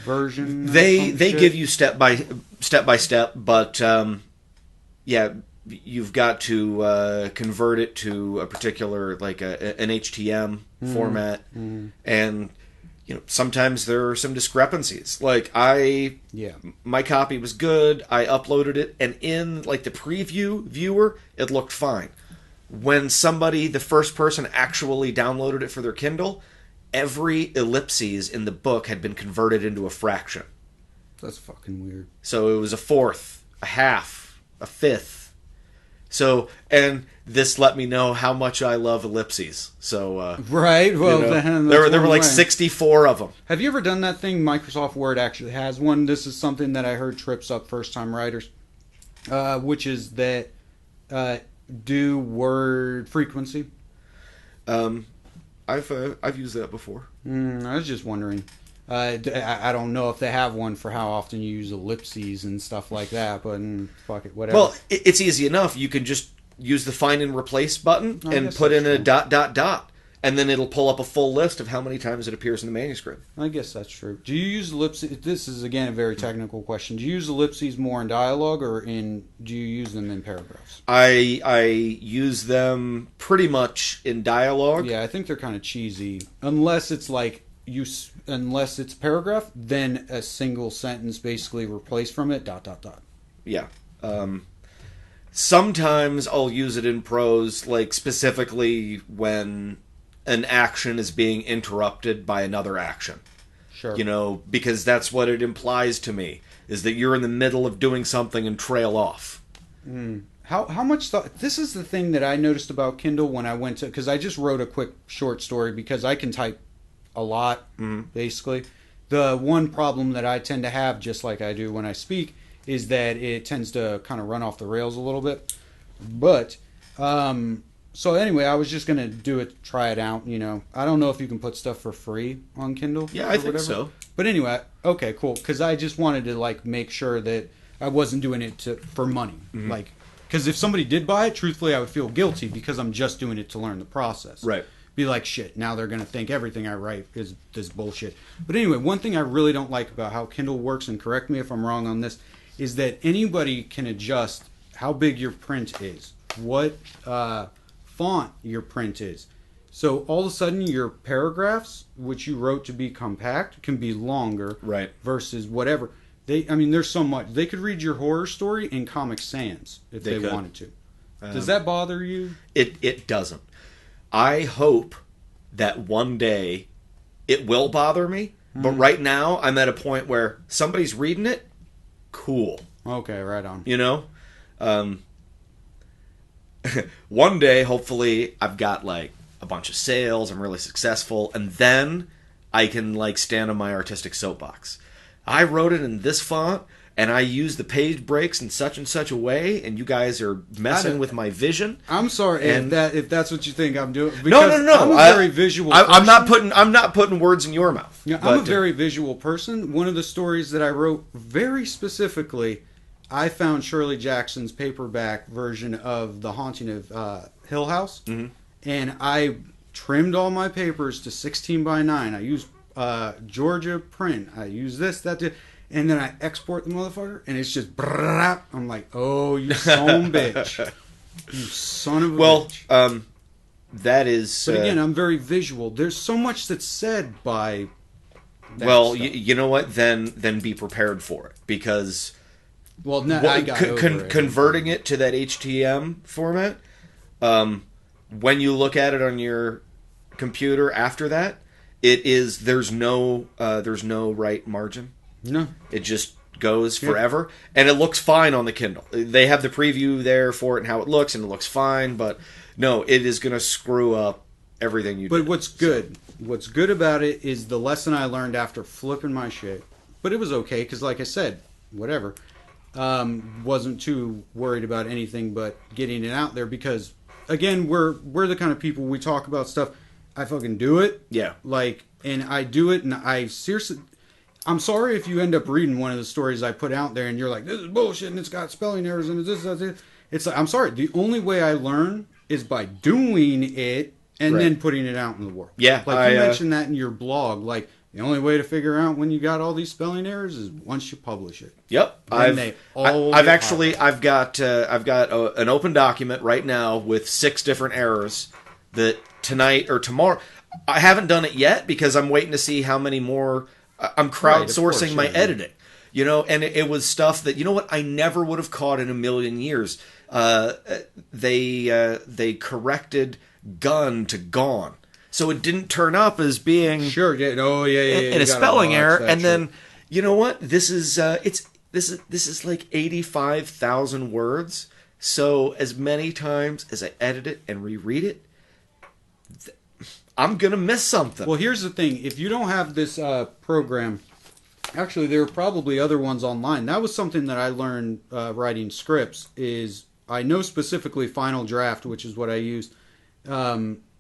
S1: version?
S2: They give you step by step, but you've got to convert it to a particular an HTML format, and sometimes there are some discrepancies. Like my copy was good, I uploaded it, and in the preview viewer, it looked fine. When the first person actually downloaded it for their Kindle, every ellipses in the book had been converted into a fraction.
S1: That's fucking weird.
S2: So it was a fourth, a half, a fifth. So, and this let me know how much I love ellipses. So,
S1: right. Well,
S2: there were like 64 of them.
S1: Have you ever done that thing? Microsoft Word actually has one. This is something that I heard trips up first-time writers, which is that do word frequency.
S2: I've used that before.
S1: I was just wondering. I don't know if they have one for how often you use ellipses and stuff like that, but fuck it, whatever.
S2: Well, it's easy enough. You can just use the find and replace button and put in a ... and then it'll pull up a full list of how many times it appears in the manuscript.
S1: I guess that's true. Do you use ellipses? This is, again, a very technical question. Do you use ellipses more in dialogue, or do you use them in paragraphs?
S2: I use them pretty much in dialogue.
S1: Yeah, I think they're kind of cheesy. Unless it's unless it's a paragraph, then a single sentence basically replaced from it, ...
S2: Yeah. Sometimes I'll use it in prose, specifically when an action is being interrupted by another action.
S1: Sure.
S2: Because that's what it implies to me, is that you're in the middle of doing something and trail off.
S1: How much thought... This is the thing that I noticed about Kindle when I went to... Because I just wrote a quick short story because I can type a lot, basically. The one problem that I tend to have, just like I do when I speak, is that it tends to kind of run off the rails a little bit. But... So anyway, I was just going to do it, try it out, I don't know if you can put stuff for free on Kindle.
S2: Yeah, I think so.
S1: But anyway, okay, cool. Because I just wanted to, make sure that I wasn't doing it for money. Because if somebody did buy it, truthfully, I would feel guilty because I'm just doing it to learn the process.
S2: Right.
S1: Be like, shit, now they're going to think everything I write is this bullshit. But anyway, one thing I really don't like about how Kindle works, and correct me if I'm wrong on this, is that anybody can adjust how big your print is. What... font your print is. So all of a sudden your paragraphs, which you wrote to be compact, can be longer.
S2: Right.
S1: Versus whatever. There's so much. They could read your horror story in Comic Sans if they wanted to. Does that bother you?
S2: It doesn't. I hope that one day it will bother me, but right now I'm at a point where somebody's reading it, cool.
S1: Okay, right on.
S2: One day, hopefully, I've got a bunch of sales, I'm really successful, and then I can stand on my artistic soapbox. I wrote it in this font, and I used the page breaks in such and such a way, and you guys are messing with my vision.
S1: I'm sorry if that's what you think I'm doing.
S2: No.
S1: I'm a very visual person.
S2: I'm not putting words in your mouth.
S1: Yeah, I'm a very visual person. One of the stories that I wrote very specifically, I found Shirley Jackson's paperback version of The Haunting of Hill House, and I trimmed all my papers to 16:9. I used Georgia print. I used this, that, And then I export the motherfucker, and it's just... I'm like, oh, you son of a bitch. You son of a bitch.
S2: That is...
S1: But again, I'm very visual. There's so much that's said by...
S2: Well, you know what? Then be prepared for it. Because...
S1: Well, no, I got
S2: converting it to that HTML format, when you look at it on your computer after that, there's no right margin.
S1: No.
S2: It just goes forever, and it looks fine on the Kindle. They have the preview there for it and how it looks, and it looks fine, but no, it is going to screw up everything you do.
S1: But what's good about it is the lesson I learned after flipping my shit. But it was okay, because like I said, whatever. Wasn't too worried about anything but getting it out there, because again, we're the kind of people, we talk about stuff, I fucking do it.
S2: Yeah.
S1: Like, and I do it, and I'm sorry if you end up reading one of the stories I put out there and you're like, this is bullshit and it's got spelling errors and it's like, I'm sorry, the only way I learn is by doing it and then putting it out in the world.
S2: Yeah.
S1: Like you mentioned that in your blog, like, the only way to figure out when you got all these spelling errors is once you publish it.
S2: Yep, I've got an open document right now with 6 different errors that tonight or tomorrow. I haven't done it yet because I'm waiting to see how many more. I'm crowdsourcing my editing, and it was stuff that I never would have caught in a million years. They corrected gun to gone. So it didn't turn up as being
S1: in a
S2: spelling error. And then, you know what? This is like 85,000 words. So as many times as I edit it and reread it, I'm gonna miss something.
S1: Well, here's the thing: if you don't have this program, actually, there are probably other ones online. That was something that I learned writing scripts. Is I know specifically Final Draft, which is what I used.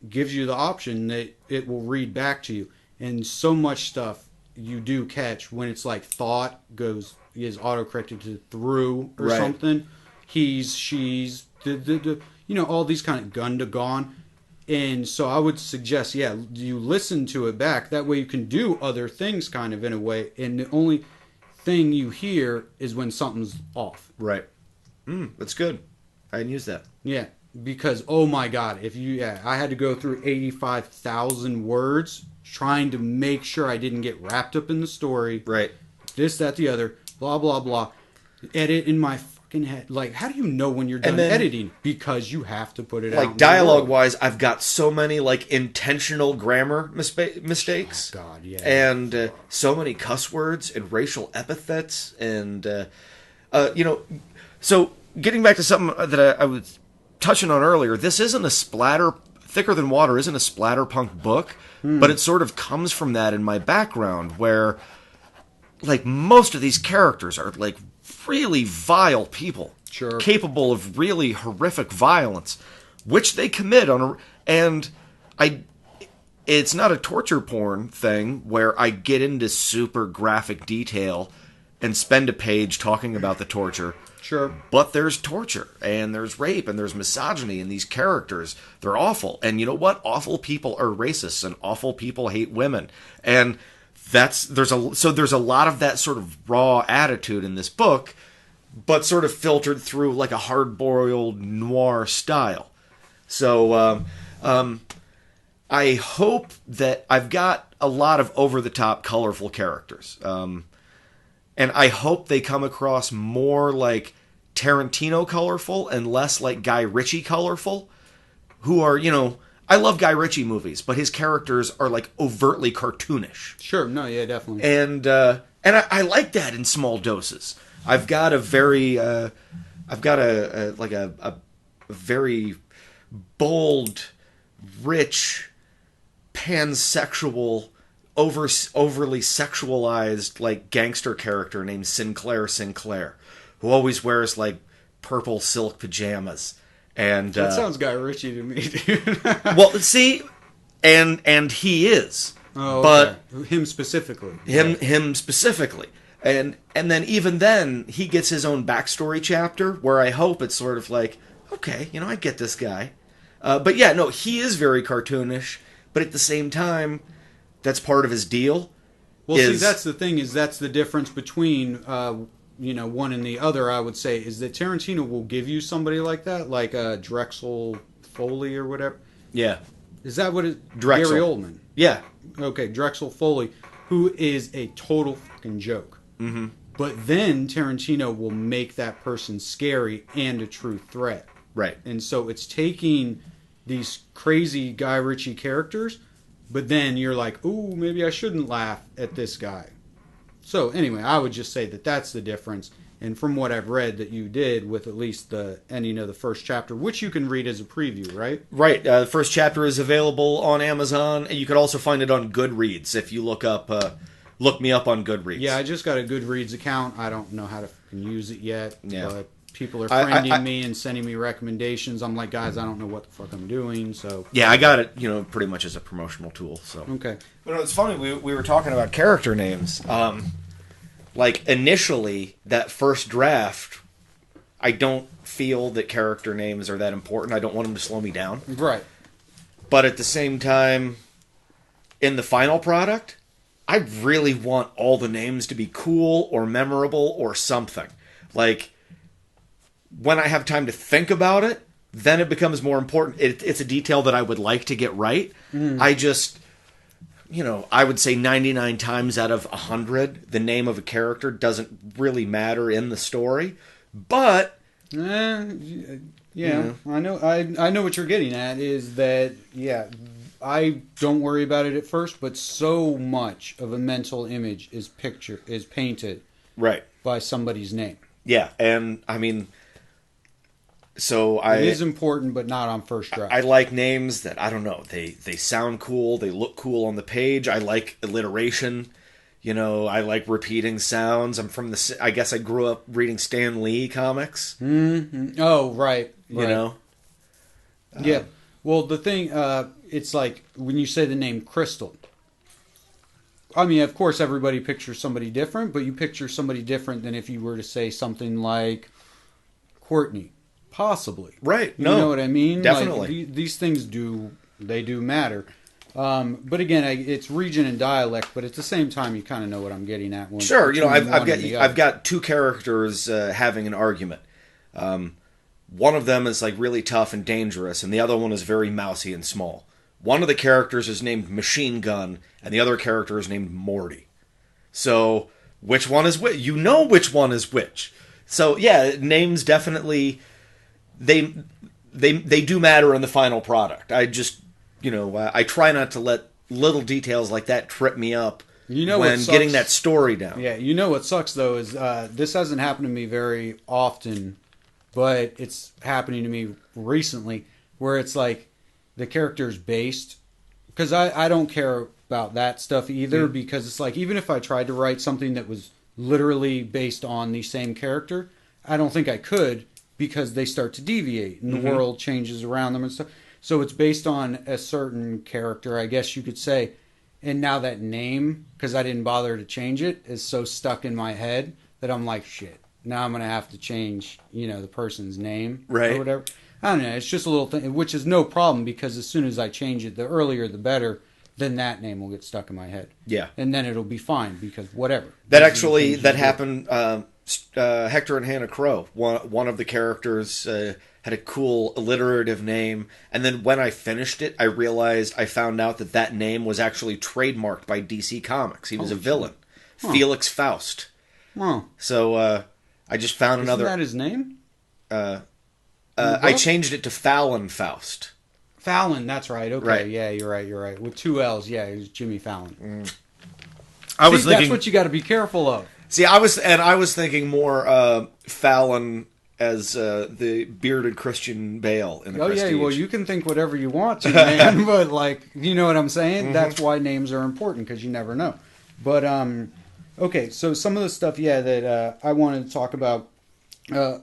S1: Gives you the option that it will read back to you, and so much stuff you do catch when it's like thought is autocorrected to through or something. He's, she's, all these kind of gun to gone. And so I would suggest, you listen to it back. That way you can do other things kind of in a way. And the only thing you hear is when something's off.
S2: Right. That's good. I can use that.
S1: Yeah. Because, oh my God, I had to go through 85,000 words trying to make sure I didn't get wrapped up in the story.
S2: Right.
S1: This, that, the other, blah, blah, blah. Edit in my fucking head. Like, how do you know when you're done editing? Because you have to put it out.
S2: Like, dialogue-wise, I've got so many, like, intentional grammar mistakes.
S1: Oh, God, yeah.
S2: And so many cuss words and racial epithets. And, so getting back to something that I was touching on earlier, this isn't a splatter. Thicker Than Water isn't a splatterpunk book, but it sort of comes from that in my background, where like most of these characters are like really vile people, capable of really horrific violence, which they commit it's not a torture porn thing where I get into super graphic detail and spend a page talking about the torture.
S1: Sure.
S2: But there's torture, and there's rape, and there's misogyny, and these characters, they're awful. And you know what? Awful people are racist, and awful people hate women. And there's a lot of that sort of raw attitude in this book, but sort of filtered through like a hard-boiled noir style. So I hope that I've got a lot of over-the-top, colorful characters. And I hope they come across more like Tarantino colorful and less like Guy Ritchie colorful, who are, I love Guy Ritchie movies, but his characters are like overtly cartoonish.
S1: Sure, no, yeah, definitely.
S2: And I like that in small doses. I've got a very very bold, rich, pansexual, overly sexualized like gangster character named Sinclair, who always wears like purple silk pajamas. And
S1: that sounds Guy Ritchie to me, dude.
S2: Well, see, and he is.
S1: Oh, okay. But him specifically.
S2: Him specifically. And then even then he gets his own backstory chapter where I hope it's sort of like, okay, I get this guy. But yeah, no, he is very cartoonish, but at the same time, that's part of his deal.
S1: Well, see, that's the thing, is that's the difference between, one and the other, I would say, is that Tarantino will give you somebody like that, like Drexel Foley or whatever.
S2: Yeah.
S1: Is that what it...
S2: Drexel.
S1: Gary Oldman.
S2: Yeah.
S1: Okay, Drexel Foley, who is a total fucking joke.
S2: Mm-hmm.
S1: But then Tarantino will make that person scary and a true threat.
S2: Right.
S1: And so it's taking these crazy Guy Ritchie characters, but then you're like, ooh, maybe I shouldn't laugh at this guy. So anyway, I would just say that that's the difference. And from what I've read that you did with at least the ending of the first chapter, which you can read as a preview, right?
S2: Right. The first chapter is available on Amazon, and you can also find it on Goodreads if you look me up on Goodreads.
S1: Yeah, I just got a Goodreads account. I don't know how to use it yet, but people are
S2: friending
S1: me and sending me recommendations. I'm like, guys, I don't know what the fuck I'm doing. So
S2: yeah, I got it, pretty much as a promotional tool. So
S1: okay.
S2: But it's funny, we were talking about character names. Like initially, that first draft, I don't feel that character names are that important. I don't want them to slow me down.
S1: Right.
S2: But at the same time, in the final product, I really want all the names to be cool or memorable or something. Like, when I have time to think about it, then it becomes more important. It's a detail that I would like to get right. I just, I would say 99 times out of 100, the name of a character doesn't really matter in the story. But...
S1: I know what you're getting at, is that, I don't worry about it at first, but so much of a mental image is painted
S2: right
S1: by somebody's name.
S2: Yeah, and I mean,
S1: it is important, but not on first draft.
S2: I like names that, I don't know, they sound cool, they look cool on the page. I like alliteration. I like repeating sounds. I guess I grew up reading Stan Lee comics.
S1: Mm-hmm. Oh, right. Yeah. Well, the thing, it's like when you say the name Crystal. I mean, of course, everybody pictures somebody different, but you picture somebody different than if you were to say something like Courtney. Possibly.
S2: Right.
S1: You know what I mean?
S2: Definitely.
S1: Like, these things do matter. But again, it's region and dialect, but at the same time, you kind of know what I'm getting at.
S2: Sure. I've got two characters having an argument. One of them is like really tough and dangerous, and the other one is very mousy and small. One of the characters is named Machine Gun, and the other character is named Morty. So, which one is which? You know which one is which. So, yeah, names definitely, they do matter in the final product. I just, I try not to let little details like that trip me up when getting that story down.
S1: Yeah, what sucks, though, is this hasn't happened to me very often, but it's happening to me recently, where it's like the character's based, because I don't care about that stuff either, because it's like, even if I tried to write something that was literally based on the same character, I don't think I could, because they start to deviate and the world changes around them and stuff. So it's based on a certain character, I guess you could say. And now that name, because I didn't bother to change it, is so stuck in my head that I'm like, shit, now I'm going to have to change, the person's name or whatever. I don't know. It's just a little thing, which is no problem, because as soon as I change it, the earlier the better, then that name will get stuck in my head. Yeah. And then it'll be fine, because whatever.
S2: That happened, Hector and Hannah Crow. One of the characters had a cool alliterative name, and then when I finished it, I found out that name was actually trademarked by DC Comics. He was a villain. Huh. Felix Faust.
S1: Oh.
S2: So, I just found another...
S1: Isn't that his name?
S2: I changed it to Fallon Faust.
S1: Fallon, that's right. Okay, right. Yeah, you're right. With 2 L's, yeah, it was Jimmy Fallon.
S2: I was thinking,
S1: that's what you got to be careful of.
S2: See, I was thinking more Fallon as the bearded Christian Bale in the Prestige.
S1: Yeah, well, you can think whatever you want to, man, but you know what I'm saying? Mm-hmm. That's why names are important, because you never know. But okay, so some of the stuff, that I wanted to talk about a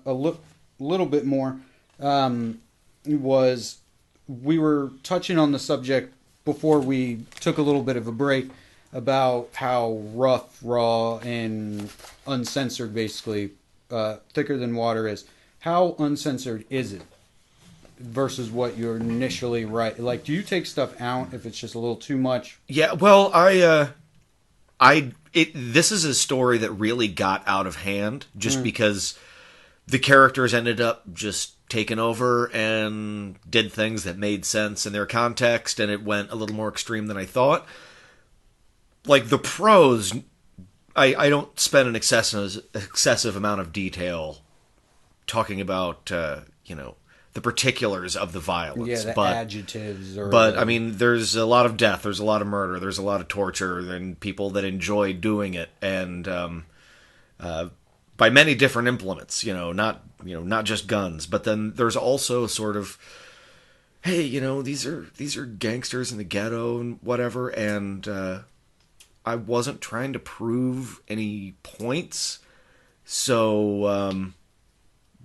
S1: little bit more was, we were touching on the subject before we took a little bit of a break about how rough, raw, and uncensored, basically, Thicker Than Water is. How uncensored is it versus what you're initially write? Like, do you take stuff out if it's just a little too much?
S2: Yeah, well, This is a story that really got out of hand just because the characters ended up just taking over and did things that made sense in their context, and it went a little more extreme than I thought. Like the prose, I don't spend an excessive amount of detail talking about the particulars of the violence.
S1: Yeah, the adjectives.
S2: But I mean, there's a lot of death, there's a lot of murder, there's a lot of torture, and people that enjoy doing it, and by many different implements. Not just guns. But then there's also sort of, hey, these are gangsters in the ghetto and whatever, and I wasn't trying to prove any points, so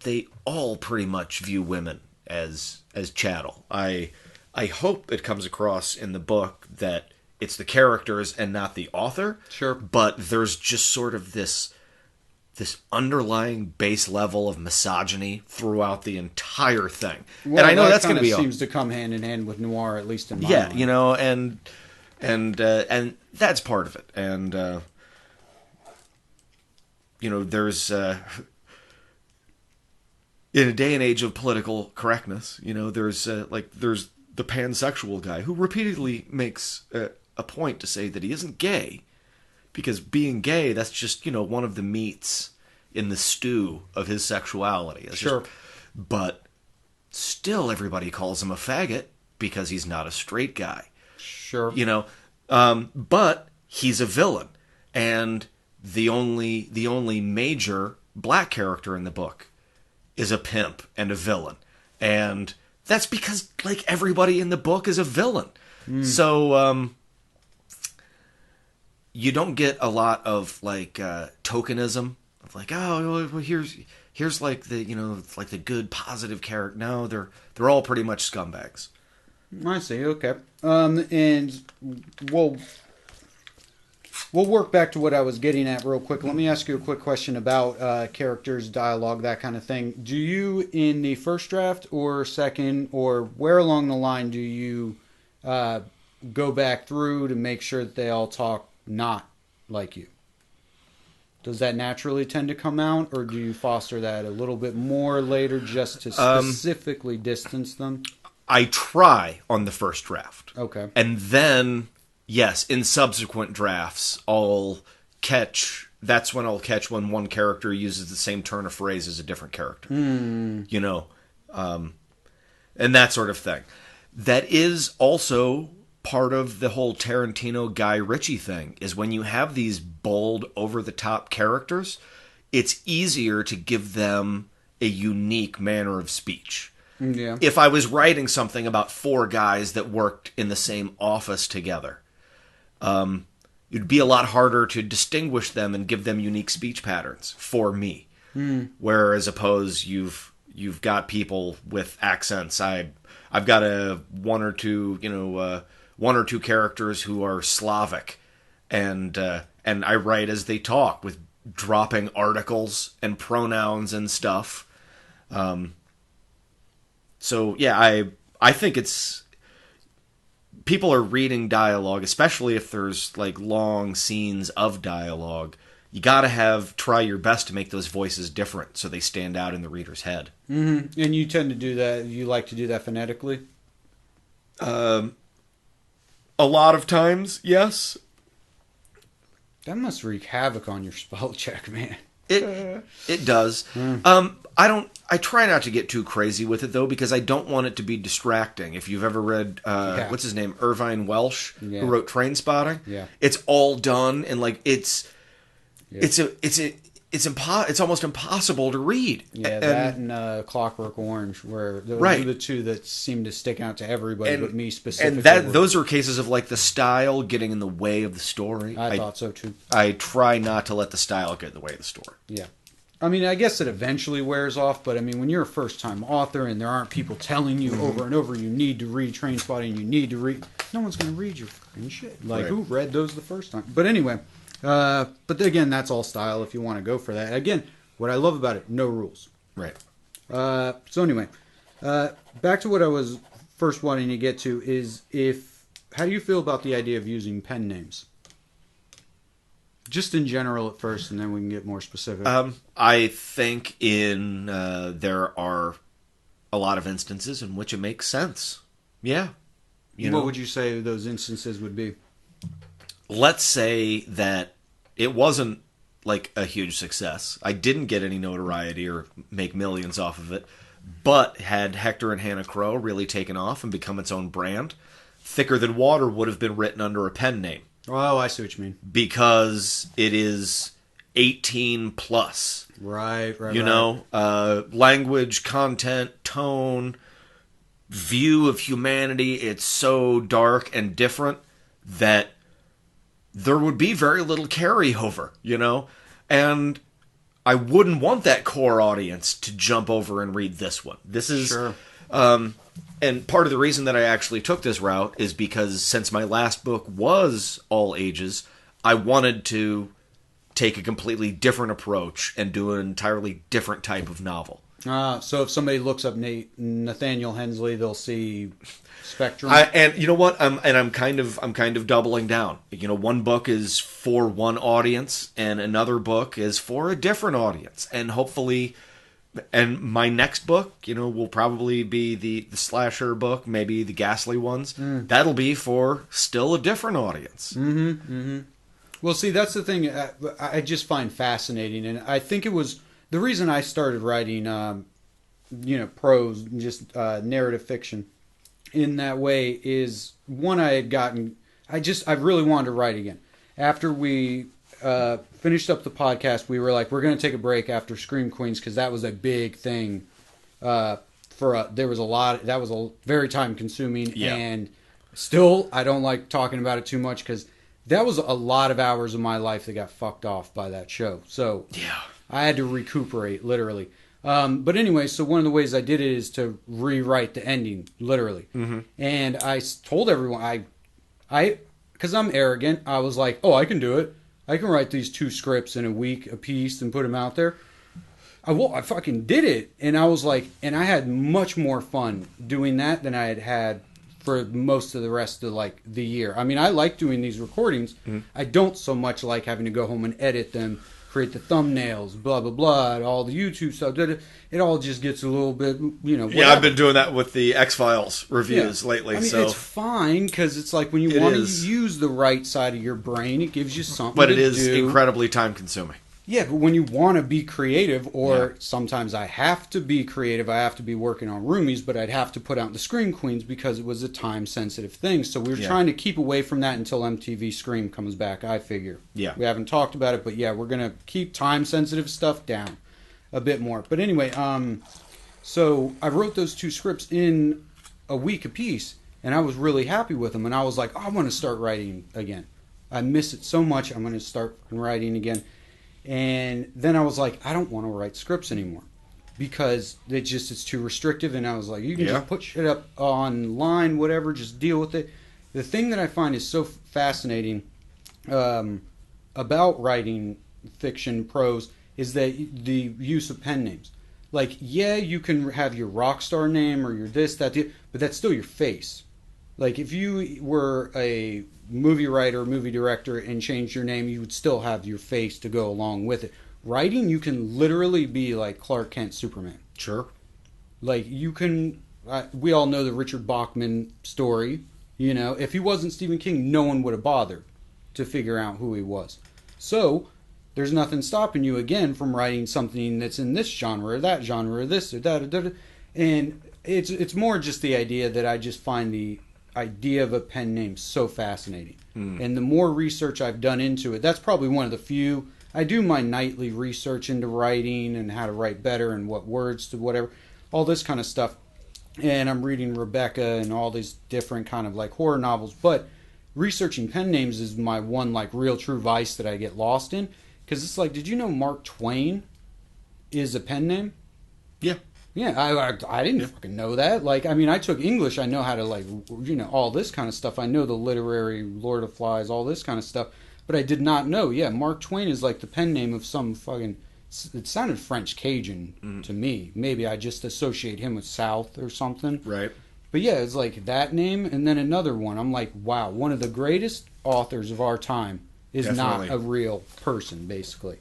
S2: they all pretty much view women as chattel. I hope it comes across in the book that it's the characters and not the author.
S1: Sure.
S2: But there's just sort of this underlying base level of misogyny throughout the entire thing.
S1: Well,
S2: and I know
S1: that
S2: that's going to be
S1: seems to come hand in hand with noir, at least in my mind.
S2: and that's part of it. And there's in a day and age of political correctness, there's the pansexual guy who repeatedly makes a point to say that he isn't gay, because being gay, that's just, one of the meats in the stew of his sexuality.
S1: Sure.
S2: But still everybody calls him a faggot because he's not a straight guy.
S1: Sure.
S2: But he's a villain. And the only major black character in the book is a pimp and a villain. And that's because, everybody in the book is a villain. So, you don't get a lot of tokenism of well, here's the good positive character. No, they're all pretty much scumbags.
S1: I see. Okay. And we'll work back to what I was getting at real quick. Let me ask you a quick question about characters, dialogue, that kind of thing. Do you, in the first draft or second, or where along the line do you go back through to make sure that they all talk not like you? Does that naturally tend to come out, or do you foster that a little bit more later just to specifically distance them?
S2: I try on the first draft.
S1: Okay.
S2: And then, yes, in subsequent drafts, that's when I'll catch when one character uses the same turn of phrase as a different character. And that sort of thing. That is also part of the whole Tarantino Guy Ritchie thing, is when you have these bold, over-the-top characters, it's easier to give them a unique manner of speech.
S1: Yeah.
S2: If I was writing something about four guys that worked in the same office together, it'd be a lot harder to distinguish them and give them unique speech patterns for me. Whereas opposed, you've got people with accents. I've got one or two characters who are Slavic, and I write as they talk with dropping articles and pronouns and stuff. So yeah, I think it's, people are reading dialogue, especially if there's long scenes of dialogue. You gotta try your best to make those voices different so they stand out in the reader's head.
S1: Mm-hmm. And you tend to do that. You like to do that phonetically?
S2: A lot of times, yes.
S1: That must wreak havoc on your spell check, man.
S2: It does. I try not to get too crazy with it, though, because I don't want it to be distracting. If you've ever read, what's his name, Irvine Welsh, who wrote Trainspotting, it's all done, and it's almost impossible to read.
S1: Yeah, that and Clockwork Orange, where those are the two that seem to stick out to everybody, but me specifically.
S2: And those are cases of the style getting in the way of the story.
S1: I thought so too.
S2: I try not to let the style get in the way of the story.
S1: Yeah. I mean, I guess it eventually wears off, but I mean, when you're a first-time author and there aren't people telling you over and over, you need to read Trainspotting, you need to read, no one's going to read your fucking shit. Who read those the first time? But anyway, but again, that's all style if you want to go for that. Again, what I love about it, no rules.
S2: Right.
S1: So anyway, back to what I was first wanting to get to is how do you feel about the idea of using pen names? Just in general at first, and then we can get more specific.
S2: I think there are a lot of instances in which it makes sense. Yeah.
S1: What would you say those instances would be?
S2: Let's say that it wasn't like a huge success. I didn't get any notoriety or make millions off of it, but had Hector and Hannah Crow really taken off and become its own brand, Thicker Than Water would have been written under a pen name.
S1: Oh, I see what you mean.
S2: Because it is 18 plus.
S1: Right.
S2: Language, content, tone, view of humanity, it's so dark and different that there would be very little carryover, And I wouldn't want that core audience to jump over and read this one. This is...
S1: Sure.
S2: And part of the reason that I actually took this route is because since my last book was all ages, I wanted to take a completely different approach and do an entirely different type of novel.
S1: So if somebody looks up Nathaniel Hensley, they'll see Spectrum.
S2: And you know what? I'm kind of doubling down. One book is for one audience, and another book is for a different audience, and hopefully. And my next book, will probably be the slasher book, maybe the Ghastly Ones. That'll be for still a different audience.
S1: Well, see, that's the thing I just find fascinating. And I think it was the reason I started writing, prose, just narrative fiction in that way is, one, I really wanted to write again. After we... finished up the podcast, we were like, we're going to take a break after Scream Queens because that was a big thing. There was a lot. That was very time consuming, and still, I don't like talking about it too much because that was a lot of hours of my life that got fucked off by that show. So I had to recuperate literally. But anyway, so one of the ways I did it is to rewrite the ending literally, and I told everyone because I'm arrogant. I was like, oh, I can do it. I can write these 2 scripts in a week a piece and put them out there. I fucking did it. And I was like, and I had much more fun doing that than I had for most of the rest of the year. I mean, I like doing these recordings. I don't so much like having to go home and edit them, create the thumbnails, blah, blah, blah, and all the YouTube stuff. It all just gets a little bit, whatever.
S2: Yeah, I've been doing that with the X-Files reviews lately.
S1: I mean, it's fine, because it's like when you want to use the right side of your brain, it gives you something to do.
S2: But it is incredibly time-consuming.
S1: Yeah, but when you want to be creative, or sometimes I have to be creative, I have to be working on Roomies, but I'd have to put out the Scream Queens because it was a time-sensitive thing. So we were trying to keep away from that until MTV Scream comes back, I figure.
S2: Yeah.
S1: We haven't talked about it, but we're going to keep time-sensitive stuff down a bit more. But anyway, so I wrote those 2 scripts in a week apiece, and I was really happy with them. And I was like, I want to start writing again. I miss it so much, I'm going to start writing again. And then I was like, I don't want to write scripts anymore because it's too restrictive. And I was like, you can just put shit up online, whatever, just deal with it. The thing that I find is so fascinating about writing fiction prose is that the use of pen names. Like, you can have your rock star name or your this, that, but that's still your face. Like, if you were a movie writer, movie director, and changed your name, you would still have your face to go along with it. Writing, you can literally be like Clark Kent Superman.
S2: Sure.
S1: Like, you can... we all know the Richard Bachman story. If he wasn't Stephen King, no one would have bothered to figure out who he was. So, there's nothing stopping you, again, from writing something that's in this genre, or that genre, or this, or that, and it's more just the idea that I just find the idea of a pen name so fascinating. And the more research I've done into it, that's probably one of the few. I do my nightly research into writing and how to write better and what words to whatever, all this kind of stuff. And I'm reading Rebecca and all these different kind of horror novels. But researching pen names is my one real true vice that I get lost in. Because it's did you know Mark Twain is a pen name?
S2: Yeah.
S1: Yeah, I didn't fucking know that. I took English. I know how to, all this kind of stuff. I know the literary Lord of Flies, all this kind of stuff. But I did not know, Mark Twain is the pen name of some fucking... It sounded French Cajun to me. Maybe I just associate him with South or something.
S2: Right.
S1: But it's that name and then another one. I'm like, wow, one of the greatest authors of our time is
S2: Definitely.
S1: not a real person, basically.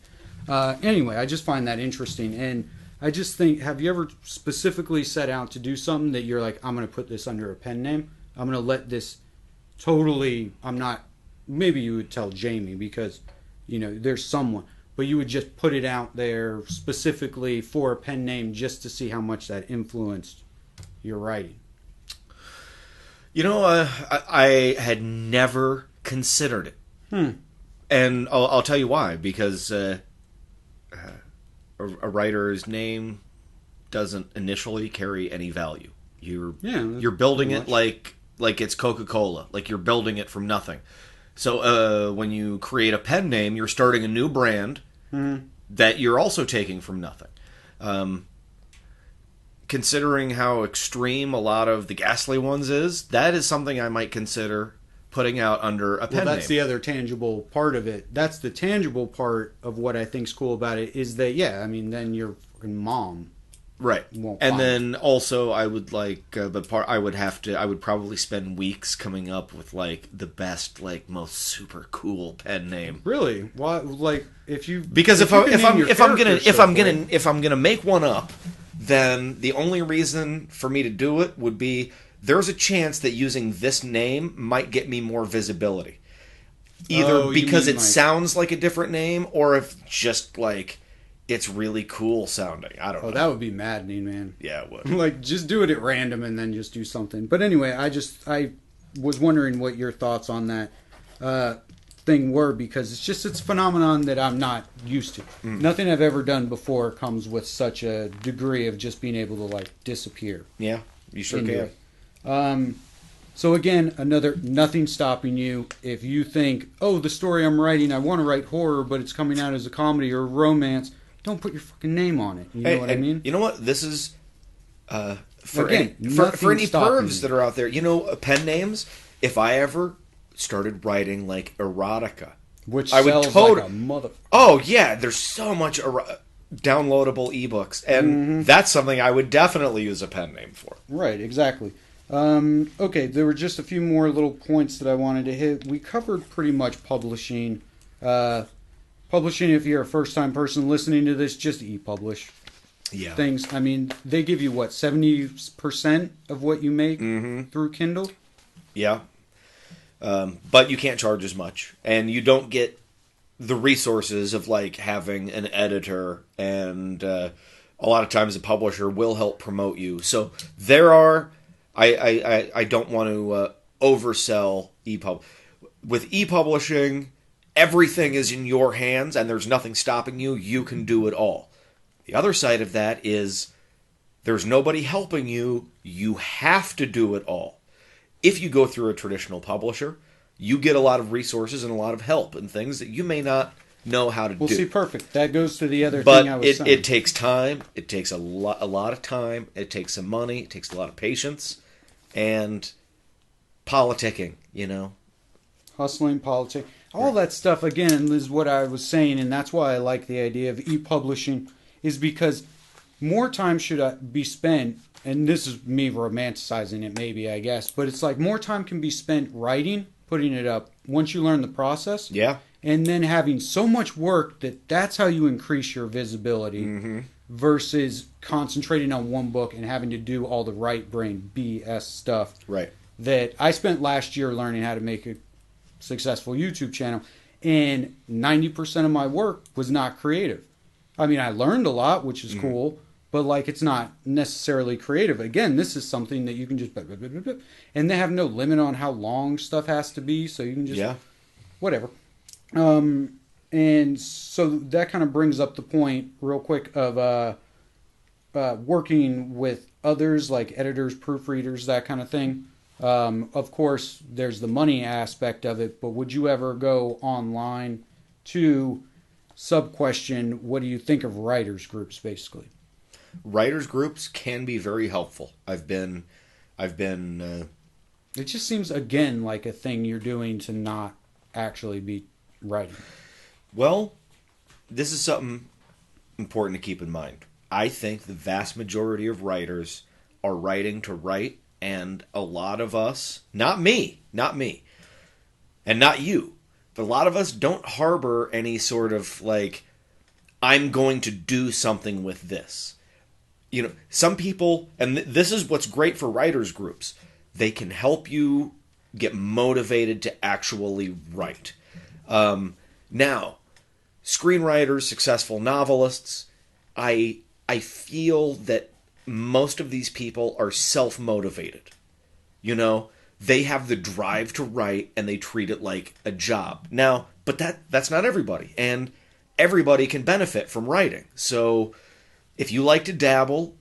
S1: Anyway, I just find that interesting. And I just think, have you ever specifically set out to do something that you're like, I'm going to put this under a pen name? I'm going to let this totally, I'm not, maybe you would tell Jamie because, there's someone, but you would just put it out there specifically for a pen name just to see how much that influenced your writing.
S2: I had never considered it. And I'll tell you why. Because a writer's name doesn't initially carry any value. You're building it like it's Coca-Cola. Like you're building it from nothing. So when you create a pen name, you're starting a new brand that you're also taking from nothing. Considering how extreme a lot of the Ghastly Ones is, that is something I might consider putting out under a pen name.
S1: Well, that's the other tangible part of it. That's the tangible part of what I think's cool about it is that, then your fucking mom.
S2: Right. And then also I would I would probably spend weeks coming up with the best, most super cool pen name.
S1: Really? Why?
S2: Because if I'm gonna make one up, then the only reason for me to do it would be there's a chance that using this name might get me more visibility. Either because it sounds like a different name or if just it's really cool sounding. I don't know.
S1: That would be maddening, man.
S2: Yeah, it would.
S1: Just do it at random and then just do something. But anyway, I was wondering what your thoughts on that thing were because it's a phenomenon that I'm not used to. Nothing I've ever done before comes with such a degree of just being able to disappear.
S2: Yeah, you sure can.
S1: So again, nothing stopping you if you think, the story I'm writing, I want to write horror, but it's coming out as a comedy or romance. Don't put your fucking name on it. You know what I mean?
S2: You know what? This is for any pervs that are out there. Pen names. If I ever started writing erotica,
S1: which I would like a mother.
S2: Oh yeah, there's so much downloadable ebooks, and that's something I would definitely use a pen name for.
S1: Right, exactly. Okay, there were just a few more little points that I wanted to hit. We covered pretty much publishing. Publishing, if you're a first-time person listening to this, just e-publish things. I mean, they give you, 70% of what you make through Kindle?
S2: Yeah. But you can't charge as much. And you don't get the resources of, having an editor. And a lot of times a publisher will help promote you. So there are... I don't want to oversell e-pub. With e-publishing... Everything is in your hands and there's nothing stopping you. You can do it all. The other side of that is there's nobody helping you. You have to do it all. If you go through a traditional publisher, you get a lot of resources and a lot of help and things that you may not know how to do.
S1: Well, see, perfect. That goes to the other thing I was saying.
S2: But it takes time. It takes a lot of time. It takes some money. It takes a lot of patience. And politicking,
S1: Hustling, politics. All that stuff, again, is what I was saying, and that's why I like the idea of e-publishing, is because more time should be spent, and this is me romanticizing it maybe, I guess, but it's more time can be spent writing, putting it up, once you learn the process, and then having so much work that's how you increase your visibility versus concentrating on one book and having to do all the right brain BS stuff that I spent last year learning how to make a successful YouTube channel, and 90% of my work was not creative. I mean, I learned a lot, which is cool, but it's not necessarily creative. Again, this is something that you can just and they have no limit on how long stuff has to be, so you can just whatever. And so that kind of brings up the point real quick of working with others like editors, proofreaders, that kind of thing. Of course, there's the money aspect of it, but would you ever go online to sub-question, what do you think of writers groups, basically?
S2: Writers groups can be very helpful. I've been
S1: It just seems, again, like a thing you're doing to not actually be writing.
S2: Well, this is something important to keep in mind. I think the vast majority of writers are writing to write. And a lot of us, not me, and not you, a lot of us don't harbor any sort of like, I'm going to do something with this. You know, some people, and this is what's great for writers groups, they can help you get motivated to actually write. Now, screenwriters, successful novelists, I feel that most of these people are self-motivated. You know, they have the drive to write and they treat it like a job. Now, but that's not everybody, and everybody can benefit from writing. So if you like to dabble,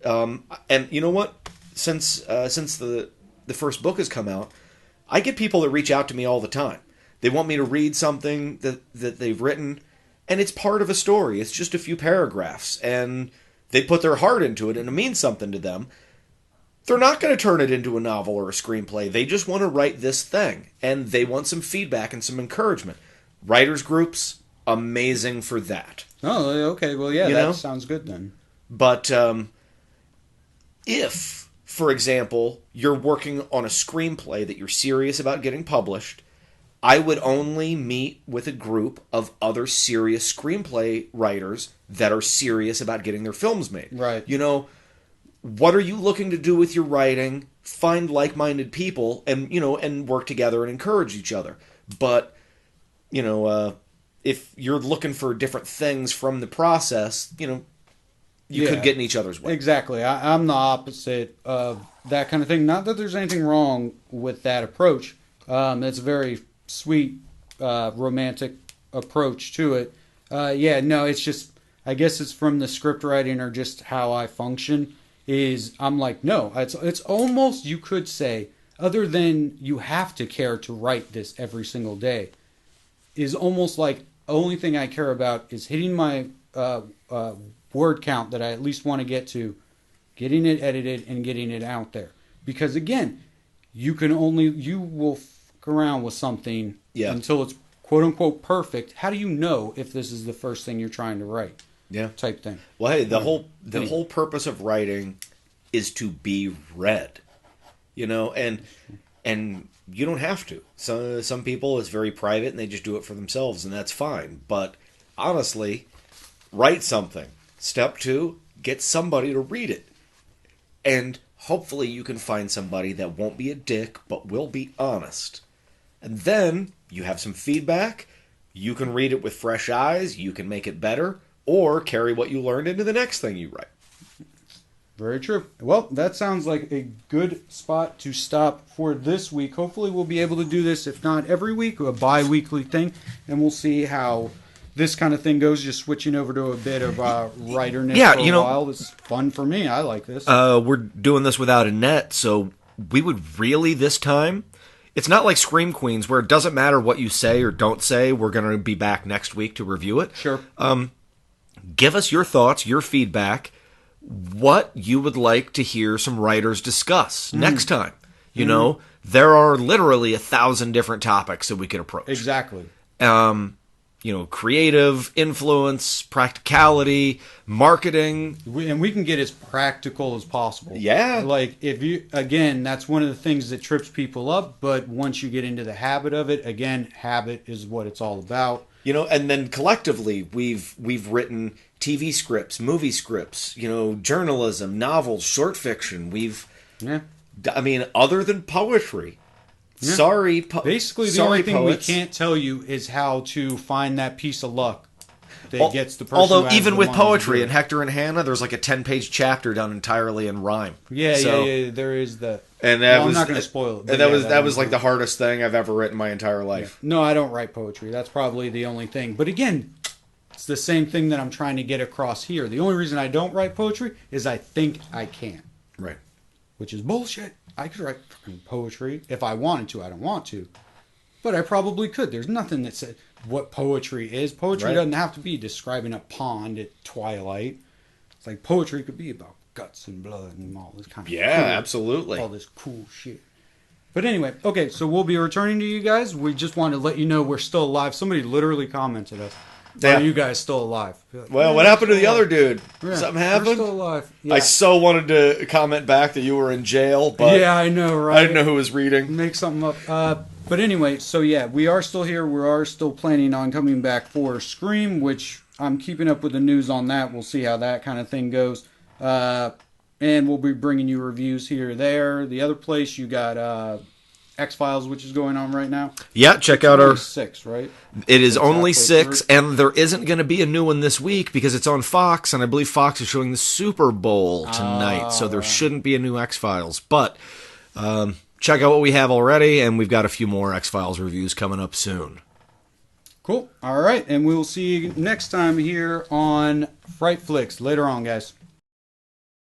S2: and you know what? Since the first book has come out, I get people that reach out to me all the time. They want me to read something that they've written, and it's part of a story. It's just a few paragraphs, and they put their heart into it, and it means something to them. They're not going to turn it into a novel or a screenplay. They just want to write this thing, and they want some feedback and some encouragement. Writers groups, amazing for that.
S1: Oh, okay. Well, yeah, that sounds good then.
S2: But if, for example, you're working on a screenplay that you're serious about getting published, I would only meet with a group of other serious screenplay writers that are serious about getting their films made.
S1: Right.
S2: You know, what are you looking to do with your writing? Find like-minded people and, you know, and work together and encourage each other. But, you know, if you're looking for different things from the process, you know, you could get in each other's way.
S1: Exactly. I'm the opposite of that kind of thing. Not that there's anything wrong with that approach. It's a very sweet, romantic approach to it. It's just, I guess it's from the script writing or just how I function. I'm like, no, it's almost, you could say, other than you have to care to write this every single day, is almost like the only thing I care about is hitting my word count that I at least want to get to, getting it edited and getting it out there. Because again, you will fuck around with something until it's quote unquote perfect. How do you know if this is the first thing you're trying to write? Yeah. Type thing.
S2: Well, hey, the whole purpose of writing is to be read. You know, and you don't have to. Some people, it's very private and they just do it for themselves, and that's fine. But honestly, write something. Step 2, get somebody to read it. And hopefully you can find somebody that won't be a dick, but will be honest. And then you have some feedback. You can read it with fresh eyes. You can make it better. Or carry what you learned into the next thing you write.
S1: Very true. Well, that sounds like a good spot to stop for this week. Hopefully we'll be able to do this, if not every week, a bi-weekly thing. And we'll see how this kind of thing goes, just switching over to a bit of writerness for a while. It's fun for me. I like this.
S2: We're doing this without a net, so we would really, this time, it's not like Scream Queens, where it doesn't matter what you say or don't say. We're going to be back next week to review it.
S1: Sure.
S2: Give us your thoughts, your feedback, what you would like to hear some writers discuss next time. You know, there are literally 1,000 different topics that we could approach.
S1: Exactly.
S2: You know, creative, influence, practicality, marketing.
S1: And we can get as practical as possible.
S2: Yeah.
S1: Like, that's one of the things that trips people up, but once you get into the habit of it, again, habit is what it's all about.
S2: You know, and then collectively, we've written TV scripts, movie scripts, you know, journalism, novels, short fiction. I mean, other than poetry. Yeah. Sorry,
S1: basically the only thing we can't tell you is how to find that piece of luck that gets the person.
S2: Although even with poetry in Hector and Hannah, there's like a 10-page chapter done entirely in rhyme.
S1: Yeah, there is that.
S2: And that
S1: I'm not going to spoil it.
S2: And that was like the hardest thing I've ever written in my entire life.
S1: Yeah. No, I don't write poetry. That's probably the only thing. But again, it's the same thing that I'm trying to get across here. The only reason I don't write poetry is I think I can.
S2: Right.
S1: Which is bullshit. I could write poetry if I wanted to. I don't want to. But I probably could. There's nothing that says what poetry is. Poetry doesn't have to be describing a pond at twilight. It's like poetry could be about guts and blood and all this kind of
S2: absolutely.
S1: All this cool shit. But anyway, okay, so we'll be returning to you guys. We just want to let you know we're still alive. Somebody literally commented us. Are you guys still alive?
S2: Like, well, what happened to the other dude? Yeah, something happened?
S1: We're still alive. Yeah.
S2: I so wanted to comment back that you were in jail, but
S1: yeah, I know, right?
S2: I didn't know who was reading.
S1: Make something up. But anyway, so yeah, we are still here. We are still planning on coming back for Scream, which I'm keeping up with the news on that. We'll see how that kind of thing goes. And we'll be bringing you reviews here or there. The other place, you got X-Files, which is going on right now.
S2: Yeah, check out our...
S1: 6, right?
S2: It is only 6, and there isn't going to be a new one this week because it's on Fox, and I believe Fox is showing the Super Bowl tonight, so there shouldn't be a new X-Files. But check out what we have already, and we've got a few more X-Files reviews coming up soon.
S1: Cool. All right, and we'll see you next time here on Fright Flicks. Later on, guys.